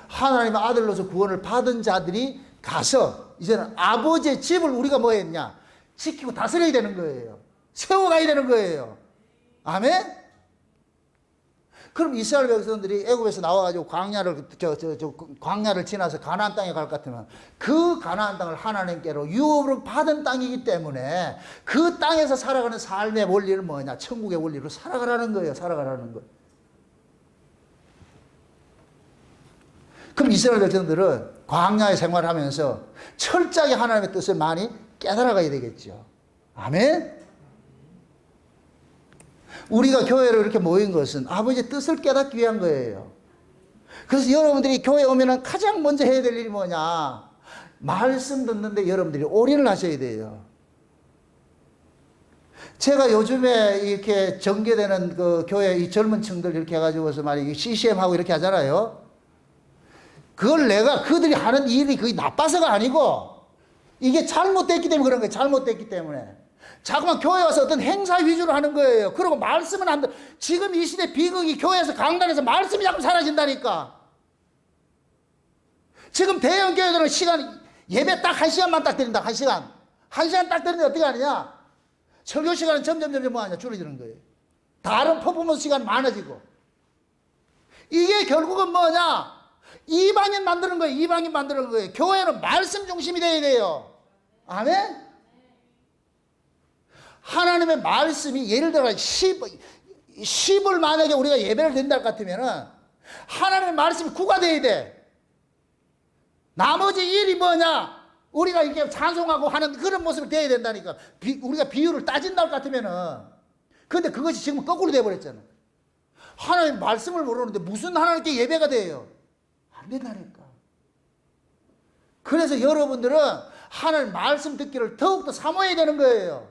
S1: 하나님의 아들로서 구원을 받은 자들이 가서 이제는 아버지의 집을 우리가 뭐 했냐? 지키고 다스려야 되는 거예요. 세워가야 되는 거예요. 아멘? 그럼 이스라엘 백성들이 애굽에서 나와가지고 광야를 지나서 가나안 땅에 갈 것 같으면 그 가나안 땅을 하나님께로 유업으로 받은 땅이기 때문에 그 땅에서 살아가는 삶의 원리는 뭐냐? 천국의 원리로 살아가라는 거예요. 살아가라는 거. 그럼 이스라엘 백성들은 광야에 생활하면서 철저하게 하나님의 뜻을 많이 깨달아가야 되겠죠. 아멘? 우리가 교회로 이렇게 모인 것은 아버지의 뜻을 깨닫기 위한 거예요. 그래서 여러분들이 교회 오면 가장 먼저 해야 될 일이 뭐냐? 말씀 듣는데 여러분들이 올인을 하셔야 돼요. 제가 요즘에 이렇게 전개되는 그 교회 이 젊은 층들 이렇게 해가지고서 말이 CCM하고 이렇게 하잖아요. 그걸 내가 그들이 하는 일이 그게 나빠서가 아니고 이게 잘못됐기 때문에 그런 거예요. 잘못됐기 때문에. 자꾸만 교회 와서 어떤 행사 위주로 하는 거예요. 그리고 말씀은 안 돼. 지금 이 시대 비극이 교회에서 강단에서 말씀이 자꾸 사라진다니까. 지금 대형 교회들은 시간, 예배 딱 1시간만 딱 드린다. 1시간. 1시간 딱 드리는데 어떻게 하느냐? 설교 시간은 점점 뭐 하냐? 줄어드는 거예요. 다른 퍼포먼스 시간이 많아지고. 이게 결국은 뭐냐? 이방인 만드는 거예요. 이방인 만드는 거예요. 교회는 말씀 중심이 돼야 돼요. 아멘? 하나님의 말씀이 예를 들어 10을 만약에 우리가 예배를 드린다 할 것 같으면은 하나님의 말씀이 9가 돼야 돼. 나머지 1이 뭐냐? 우리가 이렇게 찬송하고 하는 그런 모습이 돼야 된다니까. 우리가 비율을 따진다 할 것 같으면은. 근데 그것이 지금 거꾸로 돼버렸잖아. 하나님 말씀을 모르는데 무슨 하나님께 예배가 돼요? 안 된다니까. 그래서 여러분들은 하나님 말씀 듣기를 더욱더 사모해야 되는 거예요.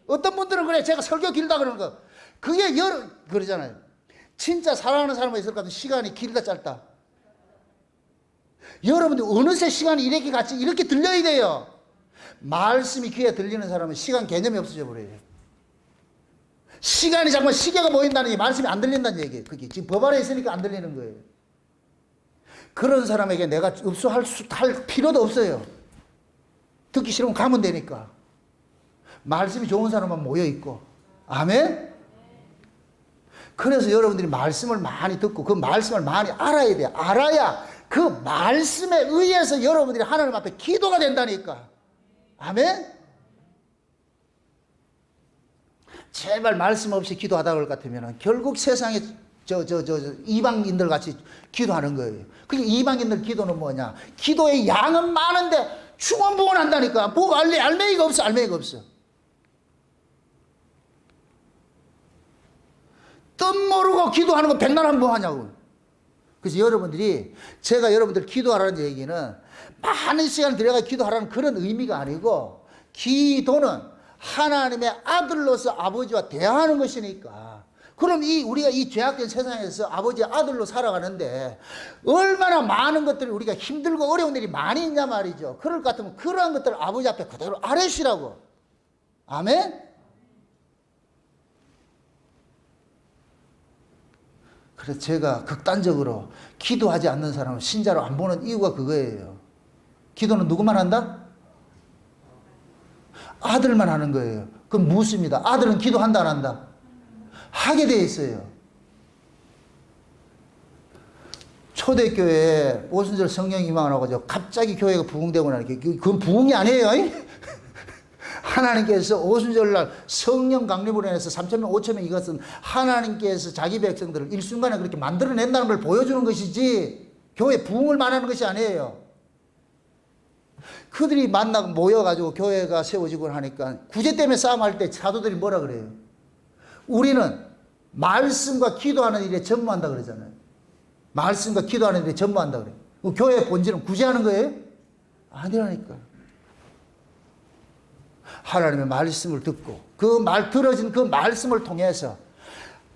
S1: 어떤 분들은 그래, 제가 설교 길다 그러는 거. 그게 그러잖아요. 진짜 사랑하는 사람이 있을 것 같은 시간이 길다 짧다. 여러분들 어느새 시간이 이렇게 같이 이렇게 들려야 돼요. 말씀이 귀에 들리는 사람은 시간 개념이 없어져 버려요. 시간이 정말 시계가 보인다는 게 말씀이 안 들린다는 얘기예요. 그게 지금 법 안에 있으니까 안 들리는 거예요. 그런 사람에게 내가 흡수할 필요도 없어요. 듣기 싫으면 가면 되니까. 말씀이 좋은 사람만 모여 있고. 아멘? 그래서 여러분들이 말씀을 많이 듣고 그 말씀을 많이 알아야 돼요. 알아야 그 말씀에 의해서 여러분들이 하나님 앞에 기도가 된다니까. 아멘? 제발 말씀 없이 기도하다 그럴 것 같으면 결국 세상에 이방인들 같이 기도하는 거예요. 그게 이방인들 기도는 뭐냐? 기도의 양은 많은데 충원부원 한다니까. 알맹이가 없어. 알맹이가 없어. 뜻 모르고 기도하는 거 백날 한 번 하냐고. 그래서 여러분들이 제가 여러분들 기도하라는 얘기는 많은 시간을 들여가 기도하라는 그런 의미가 아니고 기도는 하나님의 아들로서 아버지와 대화하는 것이니까. 그럼 우리가 이 죄악된 세상에서 아버지의 아들로 살아가는데 얼마나 많은 것들이 우리가 힘들고 어려운 일이 많이 있냐 말이죠. 그럴 것 같으면 그러한 것들을 아버지 앞에 그대로 아뢰시라고. 아멘? 그래서 제가 극단적으로 기도하지 않는 사람을 신자로 안 보는 이유가 그거예요. 기도는 누구만 한다? 아들만 하는 거예요. 그럼 묻습니다. 아들은 기도한다 안 한다? 하게 돼 있어요. 초대교회에 오순절 성령 임망을 하고 갑자기 교회가 부흥되고 나니까 그건 부흥이 아니에요. 하나님께서 오순절날 성령 강림으로 인해서 3,000명, 5,000명 이것은 하나님께서 자기 백성들을 일순간에 그렇게 만들어낸다는 걸 보여주는 것이지 교회 부흥을 말하는 것이 아니에요. 그들이 만나고 모여가지고 교회가 세워지고 하니까 구제 때문에 싸움할 때 사도들이 뭐라 그래요? 우리는 말씀과 기도하는 일에 전무한다 그러잖아요. 말씀과 기도하는 일에 전무한다 그래요. 교회의 본질은 구제하는 거예요? 아니라니까. 하나님의 말씀을 듣고 들어진 그 말씀을 통해서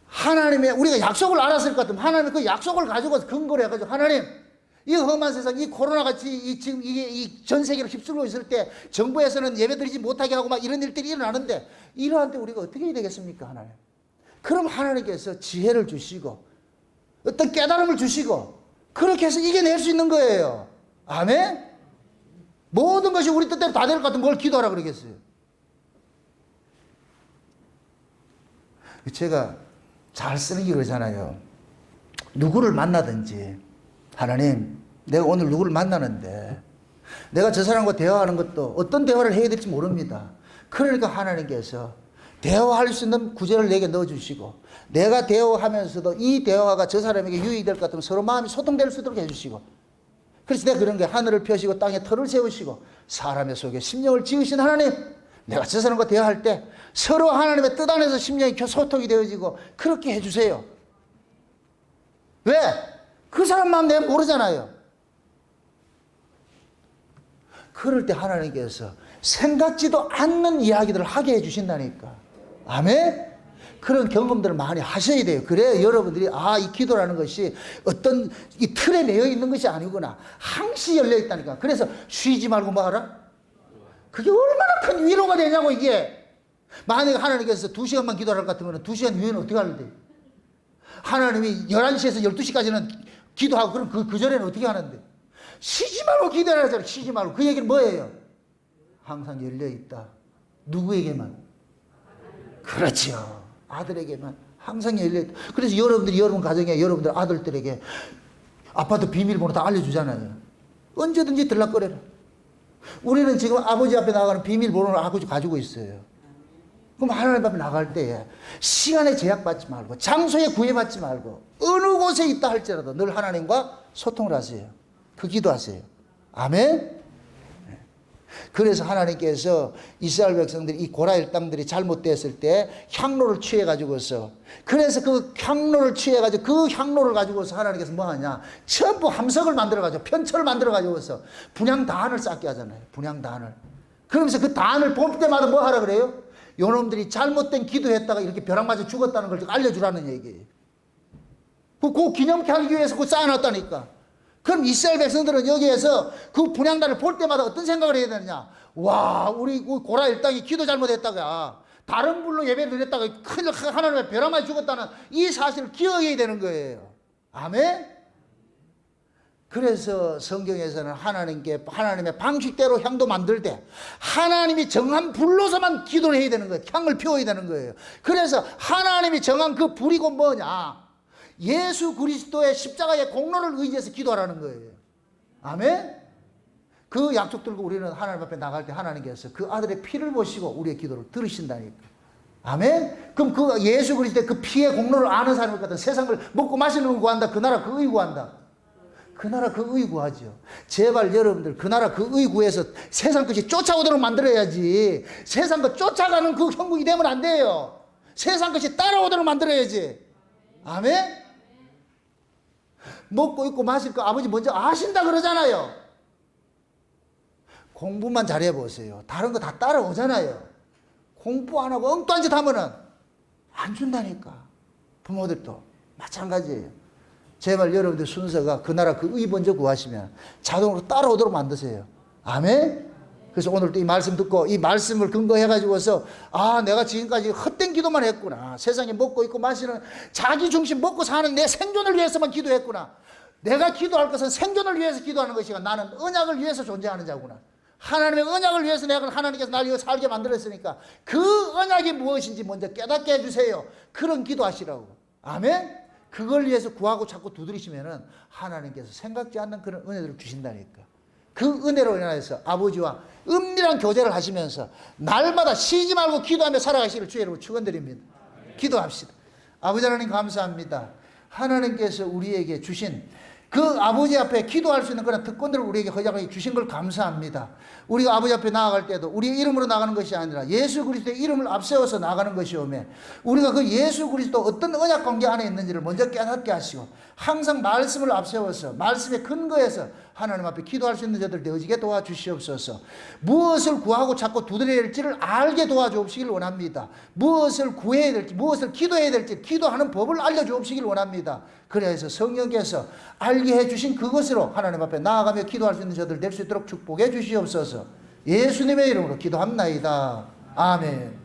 S1: 하나님의 우리가 약속을 알았을 것 같으면 하나님의 그 약속을 가지고 근거를 해가지고 하나님 이 험한 세상 이 코로나 같이 지금 이게 전 세계를 휩쓸고 있을 때 정부에서는 예배드리지 못하게 하고 막 이런 일들이 일어나는데 이러한 때 우리가 어떻게 해야 되겠습니까 하나님? 그럼 하나님께서 지혜를 주시고 어떤 깨달음을 주시고 그렇게 해서 이겨낼 수 있는 거예요. 아멘? 모든 것이 우리 뜻대로 다 될 것 같으면 뭘 기도하라 그러겠어요. 제가 잘 쓰는 게 그러잖아요. 누구를 만나든지 하나님 내가 오늘 누구를 만나는데 내가 저 사람과 대화하는 것도 어떤 대화를 해야 될지 모릅니다. 그러니까 하나님께서 대화할 수 있는 구절을 내게 넣어주시고 내가 대화하면서도 이 대화가 저 사람에게 유익이 될 것 같으면 서로 마음이 소통될 수 있도록 해주시고, 그래서 내가 그런 게 하늘을 펴시고 땅에 터를 세우시고 사람의 속에 심령을 지으신 하나님, 내가 저 사람과 대화할 때 서로 하나님의 뜻 안에서 심령이 소통이 되어지고 그렇게 해주세요. 왜? 그 사람 마음 내가 모르잖아요. 그럴 때 하나님께서 생각지도 않는 이야기들을 하게 해주신다니까. 아멘? 그런 경험들을 많이 하셔야 돼요. 그래야 여러분들이 이 기도라는 것이 어떤 이 틀에 매여 있는 것이 아니구나. 항시 열려 있다니까. 그래서 쉬지 말고 뭐 하라? 그게 얼마나 큰 위로가 되냐고 이게. 만약에 하나님께서 2시간만 기도할 것 같으면 2시간 이후에는 어떻게 하는데? 하나님이 11시에서 12시까지는 기도하고 그럼 그 전에는 어떻게 하는데? 쉬지 말고 기도하잖아요. 쉬지 말고. 그 얘기는 뭐예요? 항상 열려 있다. 누구에게만? 그렇죠. 아들에게만 항상 열려있다. 그래서 여러분들이 여러분 가정에 여러분들 아들들에게 아파트 비밀번호 다 알려주잖아요. 언제든지 들락거려라. 우리는 지금 아버지 앞에 나가는 비밀번호를 가지고 있어요. 그럼 하나님 앞에 나갈 때에 시간에 제약받지 말고 장소에 구애받지 말고 어느 곳에 있다 할지라도 늘 하나님과 소통을 하세요. 그 기도하세요. 아멘. 그래서 하나님께서 이스라엘 백성들이 이 고라일 땅들이 잘못됐을 때 향로를 취해가지고서, 그래서 그 향로를 취해가지고 그 향로를 가지고서 하나님께서 뭐 하냐, 전부 함석을 만들어가지고 편철을 만들어가지고서 분향단을 쌓게 하잖아요. 분향단을. 그러면서 그 단을 볼 때마다 뭐 하라 그래요? 요놈들이 잘못된 기도했다가 이렇게 벼락 맞아 죽었다는 걸 알려주라는 얘기예요. 그 기념케 하기 위해서 그거 쌓아놨다니까. 그럼 이스라엘 백성들은 여기에서 그 분향단을 볼 때마다 어떤 생각을 해야 되느냐? 와, 우리 고라일 땅이 기도 잘못했다가 다른 불로 예배를 드렸다가 큰일 하나님의 벼락 맞아 죽었다는 이 사실을 기억해야 되는 거예요. 아멘? 그래서 성경에서는 하나님의 방식대로 향도 만들 때 하나님이 정한 불로서만 기도를 해야 되는 거예요. 향을 피워야 되는 거예요. 그래서 하나님이 정한 그 불이 곧 뭐냐? 예수 그리스도의 십자가의 공로를 의지해서 기도하라는 거예요. 아멘? 그 약속 들고 우리는 하나님 앞에 나갈 때 하나님께서 그 아들의 피를 보시고 우리의 기도를 들으신다니까. 아멘? 그럼 그 예수 그리스도의 그 피의 공로를 아는 사람을 같은 세상을 먹고 마시는 걸 구한다. 그 나라 그 의 구한다. 그 나라 그 의 구하죠. 제발 여러분들 그 나라 그 의 구해서 세상 것이 쫓아오도록 만들어야지. 세상 것 쫓아가는 그 형국이 되면 안 돼요. 세상 것이 따라오도록 만들어야지. 아멘? 먹고 입고 마실 거 아버지 먼저 아신다 그러잖아요. 공부만 잘해보세요. 다른 거 다 따라오잖아요. 공부 안 하고 엉뚱한 짓 하면은 안 준다니까. 부모들도 마찬가지예요. 제발 여러분들 순서가 그 나라 그 의 먼저 구하시면 자동으로 따라오도록 만드세요. 아멘? 그래서 오늘 또 이 말씀 듣고 이 말씀을 근거해가지고서 내가 지금까지 헛된 기도만 했구나. 세상에 먹고 입고 마시는 자기 중심 먹고 사는 내 생존을 위해서만 기도했구나. 내가 기도할 것은 생존을 위해서 기도하는 것이고 나는 언약을 위해서 존재하는 자구나. 하나님의 언약을 위해서 내가 하나님께서 나를 여기 살게 만들었으니까 그 언약이 무엇인지 먼저 깨닫게 해주세요. 그런 기도하시라고. 아멘? 그걸 위해서 구하고 자꾸 두드리시면은 하나님께서 생각지 않는 그런 은혜들을 주신다니까. 그 은혜로 인하여서 아버지와 은밀한 교제를 하시면서 날마다 쉬지 말고 기도하며 살아가시기를 주의 이름으로 축원드립니다. 기도합시다. 아버지 하나님 감사합니다. 하나님께서 우리에게 주신 그 아버지 앞에 기도할 수 있는 그런 특권들을 우리에게 허락해 주신 걸 감사합니다. 우리가 아버지 앞에 나아갈 때도 우리의 이름으로 나가는 것이 아니라 예수 그리스도의 이름을 앞세워서 나가는 것이오매 우리가 그 예수 그리스도 어떤 언약 관계 안에 있는지를 먼저 깨닫게 하시고 항상 말씀을 앞세워서 말씀의 근거에서 하나님 앞에 기도할 수 있는 자들 되어지게 도와주시옵소서. 무엇을 구하고 자꾸 두드려야 될지를 알게 도와주옵시길 원합니다. 무엇을 구해야 될지 무엇을 기도해야 될지 기도하는 법을 알려주옵시길 원합니다. 그래서 성령께서 알게 해주신 그것으로 하나님 앞에 나아가며 기도할 수 있는 자들 될 수 있도록 축복해 주시옵소서. 예수님의 이름으로 기도합나이다. 아멘.